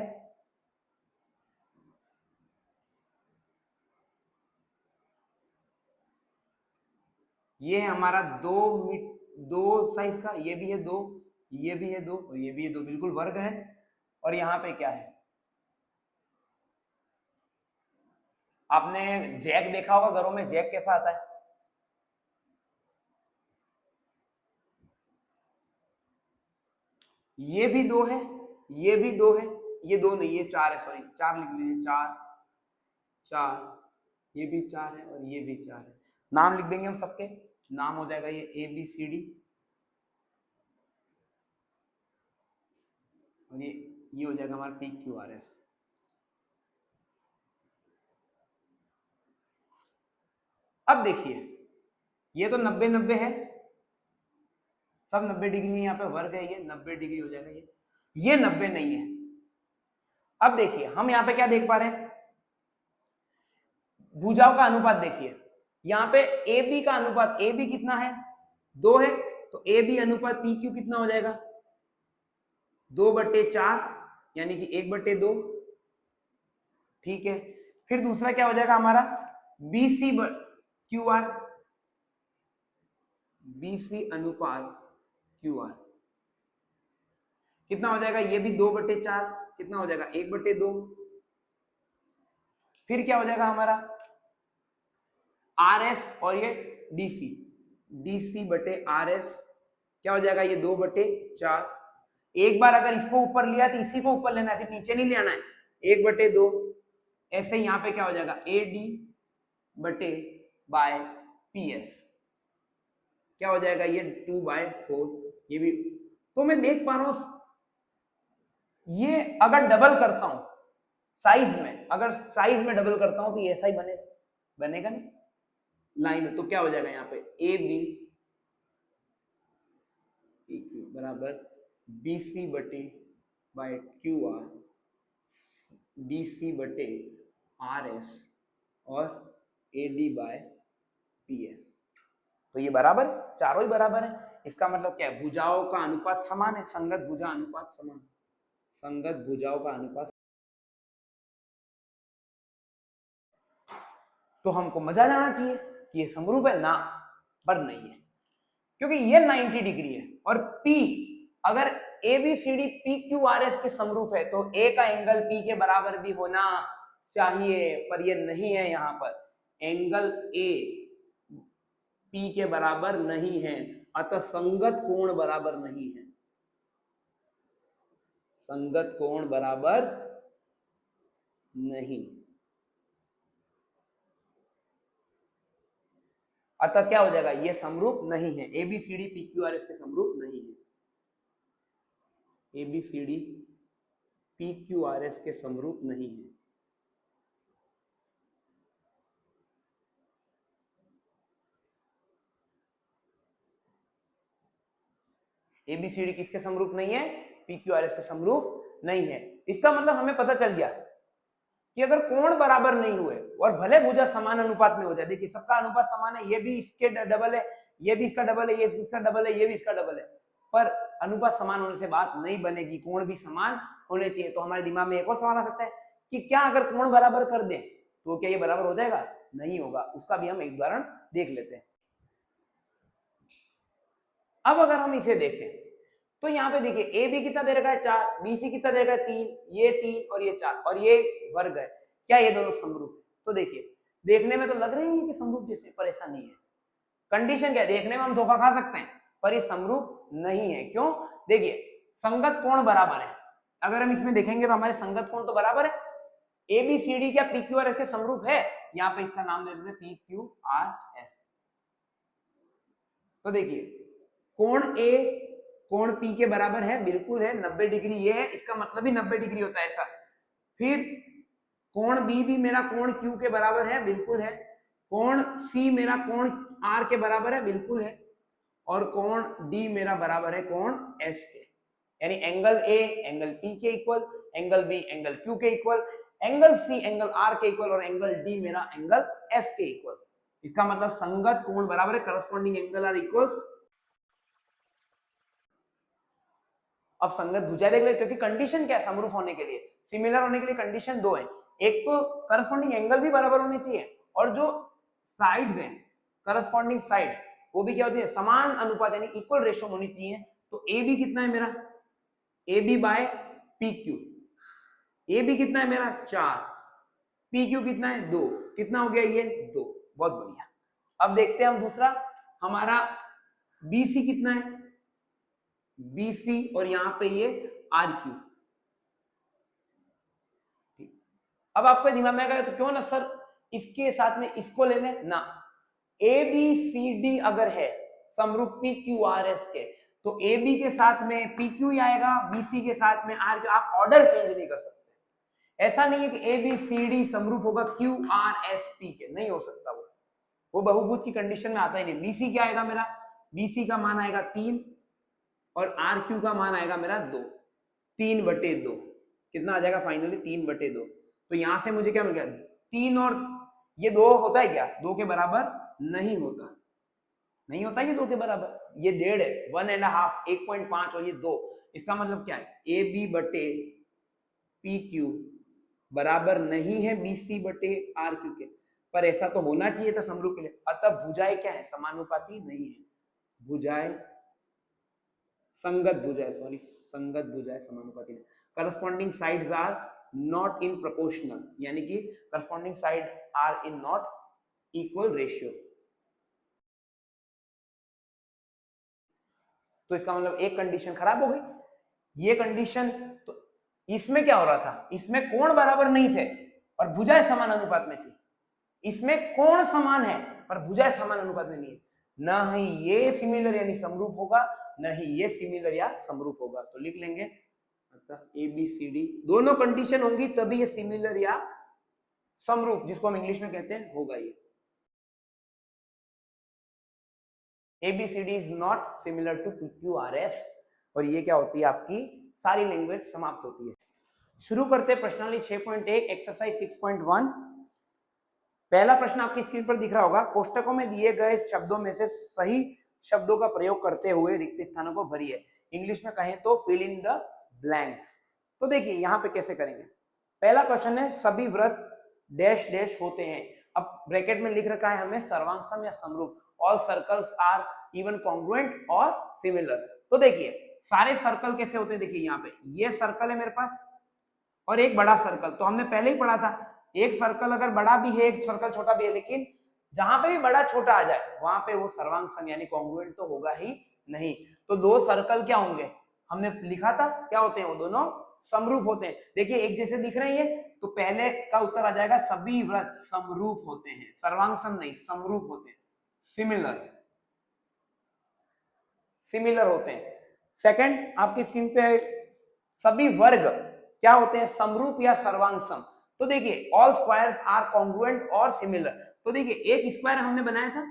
ये है हमारा 2 साइज का, ये भी है 2, ये भी है 2 और ये भी है 2, बिल्कुल वर्ग है। और यहाँ पे क्या है, आपने जैक देखा होगा घरों में, जैक कैसा आता है, ये भी 2 है, ये भी 2 है, ये 2 नहीं, ये 4 है, सॉरी 4 लिख लीजिए, 4 4, ये भी 4 है और ये भी 4 है। नाम लिख देंगे हम सबके, नाम हो जाएगा ये ABCD, और ये हो जाएगा हमारा PQRS। अब देखिए ये तो 90-90 है, सब 90 डिग्री है, यहाँ पे वर्ग है, ये 90 डिग्री हो जाएगा, ये 90 नहीं है। अब देखिए हम यहाँ पे क्या देख पा रहे हैं, भुजाओं का अनुपात देखिए, यहाँ पे AB का अनुपात, AB कितना है, 2 है, तो AB अनुपात PQ कितना हो जाएगा, 2/4, यानी कि 1/2। ठीक है, फिर दूसरा क्या हो जाएगा हमारा, BC/QR, BC अनुपात QR कितना हो जाएगा, ये भी 2/4, कितना हो जाएगा, 1/2। फिर क्या हो जाएगा हमारा RS और ये DC, DC/RS क्या हो जाएगा, ये 2/4। एक बार अगर इसको ऊपर लिया तो इसी को ऊपर लेना है, फिर नीचे नहीं ले आना है, 1/2। ऐसे यहाँ पे क्या हो जाएगा, AD/PS क्या हो जाएगा, ये 2/4, ये भी। तो मैं देख पा रहा हूं, ये अगर डबल करता हूं साइज में, अगर साइज में डबल करता हूं तो ये ऐसा ही बनेगा नहीं लाइन में, तो क्या हो जाएगा यहाँ पे AB बराबर BC/QR, DC/RS और AD/PS। तो ये बराबर, चारों ही बराबर है। इसका मतलब क्या है, भुजाओं का अनुपात समान है, संगत भुजा अनुपात समान, संगत भुजाओं का अनुपात। तो हमको मजा जाना चाहिए कि ये समरूप है ना, पर नहीं है, क्योंकि ये 90 डिग्री है और P अगर ABCD PQRS के समरूप है तो A का एंगल P के बराबर भी होना चाहिए, पर ये नहीं है। यहाँ पर एंगल A P के बराबर नहीं है, अतः संगत कोण बराबर नहीं है, संगत कोण बराबर नहीं। अतः क्या हो जाएगा, ये समरूप नहीं है, एबीसीडी पीक्यूआरएस के समरूप नहीं है, एबीसीडी पीक्यूआरएस के समरूप नहीं है। एबीसीडी किसके समरूप नहीं है, पीक्यूआरएस के समरूप नहीं है। इसका मतलब हमें पता चल गया कि अगर कोण बराबर नहीं हुए और भले भुजा समान अनुपात में हो जाए, देखिए सबका अनुपात समान है, ये भी इसके डबल है, ये भी इसका डबल है, ये इसका डबल है, ये भी इसका डबल है, पर अनुपात समान होने से बात नहीं बनेगी, कोण भी समान होने चाहिए। तो हमारे दिमाग में एक और सवाल आ सकता है कि क्या अगर कोण बराबर कर दें तो क्या ये बराबर हो जाएगा, नहीं होगा। उसका भी हम एक उदाहरण देख लेते हैं। अब अगर हम इसे देखें तो यहाँ पे देखिए ए बी कितना दे रखा है 4, बी सी कितना दे रखा है 3, ये 3 और ये 4 और ये वर्ग है, क्या ये दोनों समरूप है? तो देखिए देखने में तो लग रही है कि समरूप जैसे, पर ऐसा नहीं है। कंडीशन क्या है, देखने में हम धोखा खा सकते हैं पर ये समरूप नहीं है। क्यों, देखिए संगत कोण बराबर है, अगर हम इसमें देखेंगे तो हमारे संगत कोण तो बराबर है। ए बी सी डी क्या पी क्यू आर एस के समरूप है, यहाँ पे इसका नाम दे देते पी क्यू आर एस। तो देखिए कोण ए कोण पी के बराबर है, बिल्कुल है, 90 डिग्री ये है, इसका मतलब ही 90 डिग्री होता है ऐसा। फिर कोण बी भी मेरा कोण क्यू के बराबर है, बिल्कुल है। कोण सी मेरा कोण आर के बराबर है, बिल्कुल है। और कोण डी मेरा बराबर है कोण एस के, यानी एंगल ए एंगल पी के equal, angle B angle Q के equal, angle C angle R के इक्वल और एंगल डी मेरा एंगल एस के इक्वल। इसका मतलब संगत कोण बराबर है, करस्पॉन्डिंग एंगल आर इक्वल्स। अब संगत भुजा देख ले, क्योंकि कंडीशन क्या है समरूप होने के लिए, सिमिलर होने के लिए कंडीशन दो है, एक तो करस्पॉन्डिंग एंगल भी बराबर होने चाहिए और जो साइड्स हैं करस्पॉन्डिंग साइड वो भी क्या होती है, समान अनुपात यानी इक्वल रेशियो होनी चाहिए। तो ए बी कितना है मेरा, A B by P Q, A B कितना है मेरा 4, पी क्यू कितना है 2, कितना हो गया ये 2, बहुत बढ़िया। अब देखते हैं हम दूसरा, हमारा बी सी कितना है, बी सी और यहां पे ये आर क्यू। अब आपके दिमाग में आएगा तो क्यों ना सर इसके साथ में इसको ले लें ना, ए बी सी डी अगर है समरूप पी क्यू आर एस के तो ए बी के साथ में पी क्यू ही आएगा, बी सी के साथ में आर क्यू, आप ऑर्डर चेंज नहीं कर सकते। ऐसा नहीं है कि ए बी सी डी समरूप होगा क्यू आर एस पी के, नहीं हो सकता, वो बहुभुज की कंडीशन में आता ही नहीं। बी सी क्या आएगा मेरा, बी सी का मान आएगा 3 और आर क्यू का मान आएगा मेरा 2, 3/2 कितना आ जाएगा फाइनली 3/2। तो यहां से मुझे क्या मिल गया 3 और ये 2 होता है क्या, 2 के बराबर नहीं होता, नहीं होता ये 2 के बराबर, ये 1.5 है, 1.5 1.5 और ये 2, इसका मतलब क्या है ए बी बटे पी क्यू बराबर नहीं है बी सी बटे आर क्यू के, पर ऐसा तो होना चाहिए था समरूप के लिए। अतः भुजाएं क्या है, समानुपाती नहीं है, भुजाएं संगत भुजाएं, सॉरी संगत भुजाएं समानुपाती नहीं, corresponding sides are not in proportional, यानी कि corresponding side are in not equal ratio. तो इसका मतलब एक कंडीशन खराब हो गई, ये कंडीशन, तो इसमें क्या हो रहा था, इसमें कोण बराबर नहीं थे और भुजाएं समान अनुपात में थी, इसमें कोण समान है पर भुजाएं समान अनुपात में नहीं है, ना ही ये सिमिलर यानी समरूप होगा, ना ही ये सिमिलर या समरूप होगा। तो लिख लेंगे अतः ए बी सी डी दोनों कंडीशन होंगी तभी ये सिमिलर या समरूप, जिसको हम इंग्लिश में कहते हैं, होगा ये। ABCD is not similar to PQRS, और ये क्या होती है आपकी सारी लैंग्वेज समाप्त होती है। शुरू करते हैं प्रश्नावली 6.1 एक्सरसाइज 6.1। पहला प्रश्न आपकी स्क्रीन पर दिख रहा होगा, कोष्टकों में दिए गए शब्दों में से सही शब्दों का प्रयोग करते हुए रिक्त स्थानों को भरिए, इंग्लिश में कहें तो फिल इन द ब्लैंक्स। तो देखिए यहाँ पे कैसे करेंगे, पहला क्वेश्चन है सभी वृत्त डैश डैश होते हैं, अब ब्रैकेट में लिख रखा है हमें सर्वांगसम या समरूप, all circles are even congruent और सिमिलर। तो देखिए सारे सर्कल कैसे होते हैं, देखिए यहाँ पे ये सर्कल है मेरे पास और एक बड़ा सर्कल, तो हमने पहले ही पढ़ा था एक सर्कल अगर बड़ा भी है एक सर्कल छोटा भी है, लेकिन जहां पे भी बड़ा छोटा आ जाए वहां पे वो सर्वांगसम यानी कॉन्ग्रुएंट तो होगा ही नहीं। तो दो सर्कल क्या होंगे, हमने लिखा था क्या होते हैं, वो दोनों समरूप होते हैं। देखिए एक जैसे दिख रहे हैं तो पहले का उत्तर आ जाएगा सभी वृत्त समरूप होते हैं, सर्वांगसम नहीं समरूप होते हैं, सिमिलर सिमिलर होते हैं। सेकंड आपकी स्क्रीन पे सभी वर्ग क्या होते हैं, समरूप या सर्वांग सम। तो देखिए ऑल स्क्वायर्स आर कॉन्ग्रुएंट और सिमिलर। तो देखिए एक स्क्वायर हमने बनाया था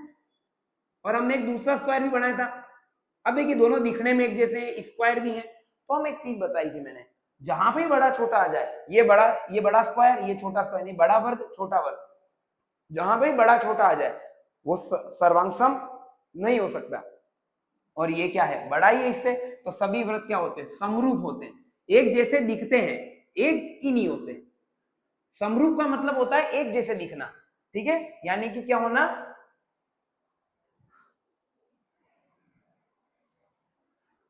और हमने एक दूसरा स्क्वायर भी बनाया था। अब देखिए दोनों दिखने में एक जैसे हैं, स्क्वायर भी हैं। तो हम एक चीज बताई थी मैंने, जहां पे बड़ा छोटा आ जाए, ये बड़ा स्क्वायर, ये छोटा स्क्वायर, नहीं बड़ा वर्ग छोटा वर्ग, जहां पे बड़ा छोटा आ जाए वो सर्वांग सम नहीं हो सकता। और ये क्या है, बड़ा ही है इससे। तो सभी वृत्त क्या होते हैं, समरूप होते हैं, एक जैसे दिखते हैं, एक ही नहीं होते। समरूप का मतलब होता है एक जैसे दिखना, ठीक है, यानी कि क्या होना,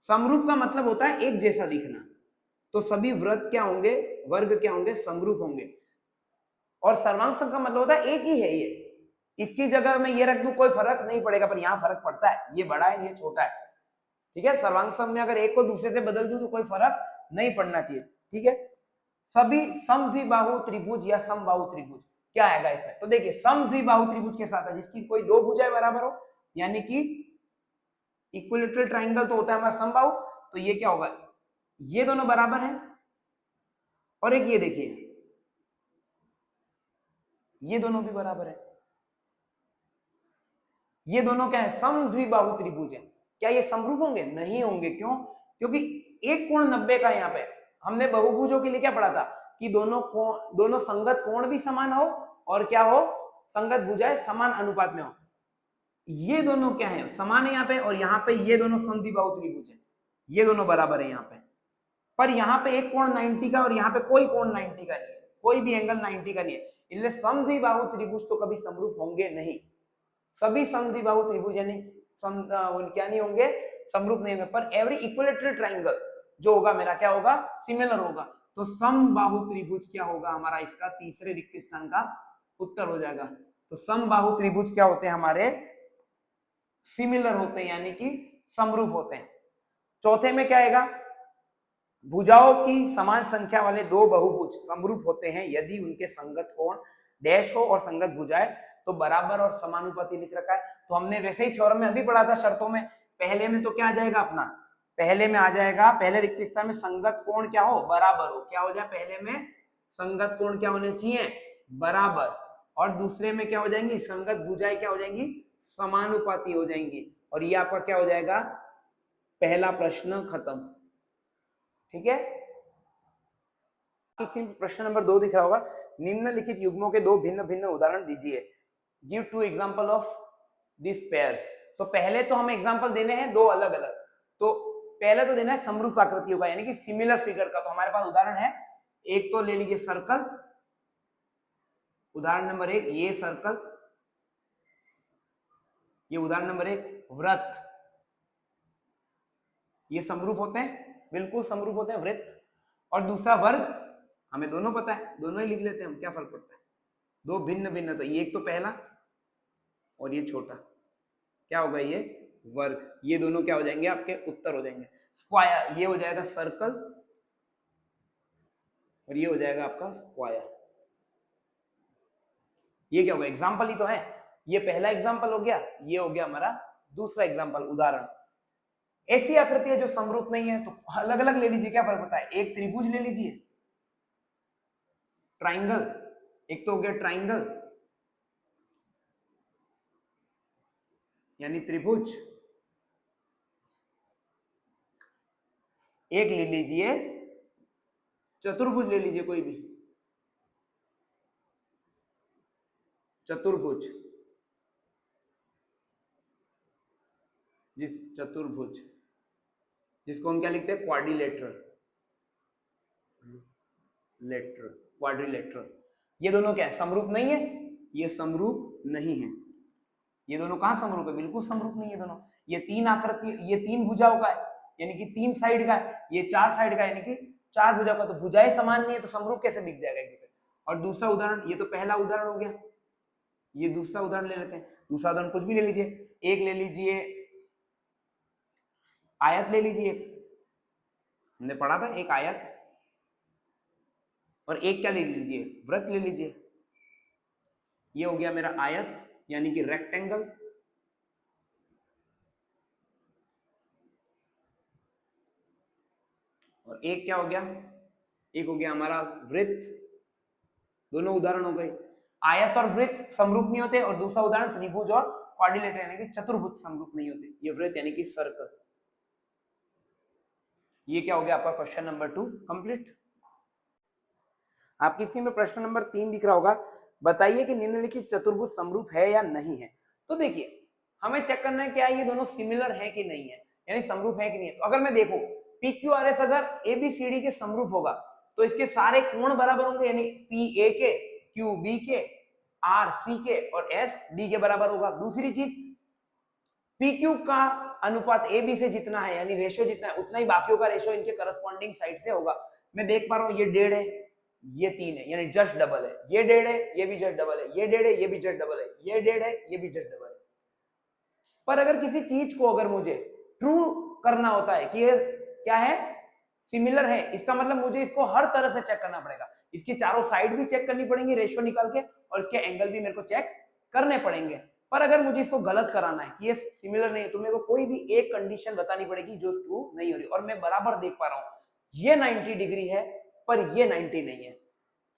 समरूप का मतलब होता है एक जैसा दिखना। तो सभी वृत्त क्या होंगे, वर्ग क्या होंगे, समरूप होंगे। और सर्वांग सम का मतलब होता है एक ही है ये, इसकी जगह में ये रख दूं कोई फर्क नहीं पड़ेगा, पर यहां फर्क पड़ता है, ये बड़ा है ये छोटा है, ठीक है। सर्वांग सम में अगर एक को दूसरे से बदल दूं तो कोई फर्क नहीं पड़ना चाहिए, ठीक है। सभी समद्विबाहु त्रिभुज या समबाहु त्रिभुज क्या आएगा इसमें, तो देखिए समद्विबाहु त्रिभुज के साथ है जिसकी कोई दो भुजाएं बराबर हो, यानी कि इक्विलेटरल ट्राइंगल तो होता है हमारा समबाहु। तो ये क्या होगा, ये दोनों बराबर हैं, और एक ये देखिए ये दोनों भी बराबर है, ये दोनों क्या है, समद्विबाहु त्रिभुज है। क्या ये समरूप होंगे, नहीं होंगे, क्यों, क्योंकि एक कोण 90 का यहाँ पे, हमने बहुभुजों के लिए क्या पढ़ा था कि दोनों संगत कोण भी समान हो और क्या हो, संगत भुजाएं समान अनुपात में हो। ये दोनों क्या है, समान है यहाँ पे, और यहाँ पे ये दोनों समद्विबाहु त्रिभुज है, ये दोनों बराबर है यहाँ पे। पर यहाँ पे एक कोण 90 का और यहाँ पे कोई कोण 90 का नहीं है, कोई भी एंगल 90 का नहीं है, इसलिए समद्विबाहु त्रिभुज तो कभी समरूप होंगे नहीं। सभी समद्विबाहु त्रिभुज यानी क्या नहीं होंगे, समरूप नहीं होंगे। पर एवरी इक्विलेटरल ट्राइंगल जो होगा मेरा क्या होगा, सिमिलर होगा। तो समबाहु त्रिभुज क्या होगा हमारा, इसका तीसरे रिक्त स्थान का उत्तर हो जाएगा। तो समबाहु त्रिभुज क्या होते हैं हमारे, सिमिलर होते हैं, यानी कि समरूप होते हैं। चौथे में क्या आएगा, भुजाओं की समान संख्या वाले दो बहुभुज समरूप होते हैं यदि उनके संगत कोण डैश हो और संगत भुजाएं तो बराबर और समानुपाती लिख रखा है। तो हमने वैसे ही थ्योरम में अभी पढ़ा था शर्तों में, पहले में तो क्या आ जाएगा अपना, पहले में आ जाएगा, पहले रिक्त स्थान में संगत कोण क्या हो, बराबर हो, क्या हो जाए, पहले में संगत कोण क्या होने चाहिए, बराबर, और दूसरे में क्या हो जाएंगी, संगत भुजाएं क्या हो जाएंगी, समानुपाती हो जाएंगी। और ये आपका क्या हो जाएगा, पहला प्रश्न खत्म, ठीक है। प्रश्न नंबर 2 दिख रहा होगा, निम्नलिखित युग्मों के दो भिन्न भिन्न उदाहरण दीजिए, give two example of this pairs. तो पहले तो हमें एग्जांपल देने हैं दो अलग अलग, तो पहले तो देना है समरूप आकृतियों का यानी कि सिमिलर फिगर का। तो हमारे पास उदाहरण है, एक तो ले लीजिए सर्कल, उदाहरण नंबर 1 ये सर्कल, ये उदाहरण नंबर 1 वृत्त, ये समरूप होते हैं, बिल्कुल समरूप होते हैं वृत्त। और दूसरा वर्ग, हमें दोनों पता है, दोनों ही लिख लेते हैं हम, क्या फर्क पड़ता है, दो भिन्न भिन्न। तो ये एक तो पहला और ये छोटा, क्या होगा, ये वर्ग, ये दोनों क्या हो जाएंगे आपके उत्तर हो जाएंगे। स्क्वायर, ये हो जाएगा सर्कल और ये हो जाएगा आपका स्क्वायर। ये क्या होगा, एग्जाम्पल ही तो है, ये पहला एग्जाम्पल हो गया, ये हो गया हमारा दूसरा एग्जाम्पल उदाहरण। ऐसी आकृति है जो समरूप नहीं है तो अलग अलग ले लीजिए, क्या फर्क पड़ता है, एक त्रिभुज ले लीजिए, ट्राइंगल, एक तो हो गया ट्राइंगल यानी त्रिभुज, एक ले लीजिए चतुर्भुज, ले लीजिए कोई भी चतुर्भुज, चतुर्भुज जिसको हम क्या लिखते हैं, क्वाड्रिलेटरल, क्वाड्रिलेटरल। ये दोनों क्या है, समरूप नहीं है, ये समरूप नहीं है, ये दोनों कहां समरूप है, बिल्कुल समरूप नहीं है दोनों। ये तीन आकृति, ये तीन भुजाओं का है यानी कि तीन साइड का है, ये चार साइड का यानी कि चार भुजाओं का, तो भुजाएं समान नहीं है तो समरूप कैसे दिख जाएगा एक दूसरे। और दूसरा उदाहरण, ये तो पहला उदाहरण हो गया, ये दूसरा उदाहरण ले लेते हैं। दूसरा उदाहरण कुछ भी ले लीजिए, एक ले लीजिए आयत, ले लीजिए, हमने पढ़ा था एक आयत, और एक क्या ले लीजिए, वृत्त ले लीजिए। ये हो गया मेरा आयत यानी कि रेक्टेंगल, तो एक क्या हो गया, एक हो गया हमारा वृत्त, दोनों उदाहरण हो गए। आयत और वृत्त समरूप नहीं होते, और दूसरा उदाहरण त्रिभुज और क्वाड्रिलेटरल यानी कि चतुर्भुज समरूप नहीं होते। ये वृत्त यानी कि सर्कल। ये क्या हो गया आपका क्वेश्चन नंबर 2 कंप्लीट। आपकी स्क्रीन में प्रश्न नंबर 3 दिख रहा होगा, बताइए कि निम्नलिखित चतुर्भुज समरूप है या नहीं है। तो देखिए हमें चेक करना है क्या ये दोनों सिमिलर है कि नहीं है, यानी समरूप है कि नहीं है। तो अगर मैं देखूं PQRS अगर ABCD के समरूप होगा तो इसके सारे कोण बराबर होंगे, यानी PA के, QB के, RC के और SD के बराबर होगा। दूसरी चीज PQ का अनुपात AB से जितना है, यानी रेशियो जितना है, उतना ही बाकियों का रेशियो इनके करस्पॉन्डिंग साइड से होगा। मैं देख पा रहा हूं ये 1.5 है, ये 3 है, यानी जस्ट डबल है। ये 1.5 है, ये भी जस्ट डबल है, ये 1.5 है, ये भी जस्ट डबल है, ये 1.5 है, ये भी जस्ट डबल है। पर अगर किसी चीज को अगर मुझे ट्रू करना होता है कि ये क्या है, सिमिलर है, इसका मतलब मुझे इसको हर तरह से चेक करना पड़ेगा। इसकी चारों साइड भी चेक करनी पड़ेंगी रेशियो निकाल के, और इसके एंगल भी मेरे को चेक करने पड़ेंगे। पर अगर मुझे इसको गलत कराना है कि ये सिमिलर नहीं है, तो मेरे को कोई भी एक कंडीशन बतानी पड़ेगी जो ट्रू नहीं हो रही। और मैं बराबर देख पा रहा हूं ये 90 डिग्री है पर ये 90 नहीं है।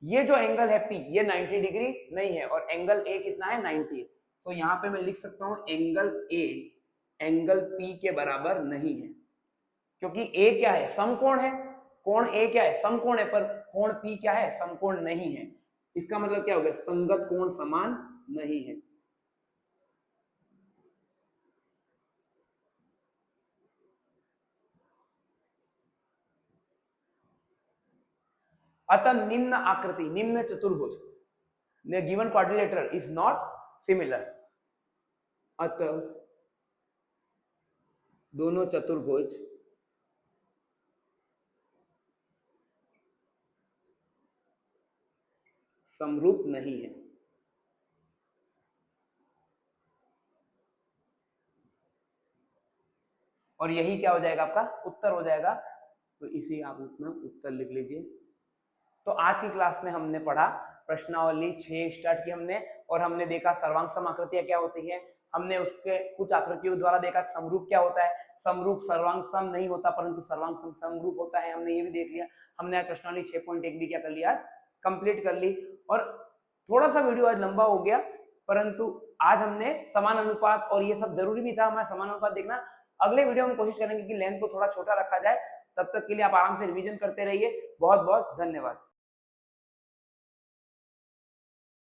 ये जो एंगल है P ये 90 डिग्री नहीं है, और एंगल A कितना है 90। तो यहाँ पे मैं लिख सकता हूं एंगल A एंगल P के बराबर नहीं है, क्योंकि A क्या है, समकोण है। कोण A क्या है, समकोण है, पर कोण P क्या है, समकोण नहीं है। इसका मतलब क्या हो गया, संगत कोण समान नहीं है। अतः निम्न आकृति, निम्न चतुर्भुज, given quadrilateral is not similar. अतः दोनों चतुर्भुज समरूप नहीं है। और यही क्या हो जाएगा, आपका उत्तर हो जाएगा। तो इसी आप अपना उत्तर लिख लीजिए। तो आज की क्लास में हमने पढ़ा प्रश्नावली 6 स्टार्ट की हमने, और हमने देखा सर्वांग सम आकृतियां क्या होती है। हमने उसके कुछ आकृतियों द्वारा देखा समरूप क्या होता है। समरूप सर्वांग सम नहीं होता, परंतु सर्वांग सम समरूप होता है, हमने ये भी देख लिया। हमने आज प्रश्नावली 6.1 भी क्या कर लिया, आज कंप्लीट कर ली। और थोड़ा सा वीडियो आज लंबा हो गया, परंतु आज हमने समान अनुपात, और ये सब जरूरी भी था हमारा समान अनुपात देखना। अगले वीडियो में कोशिश करेंगे कि लेंथ को थोड़ा छोटा रखा जाए। तब तक के लिए आप आराम से रिवीजन करते रहिए। बहुत बहुत धन्यवाद।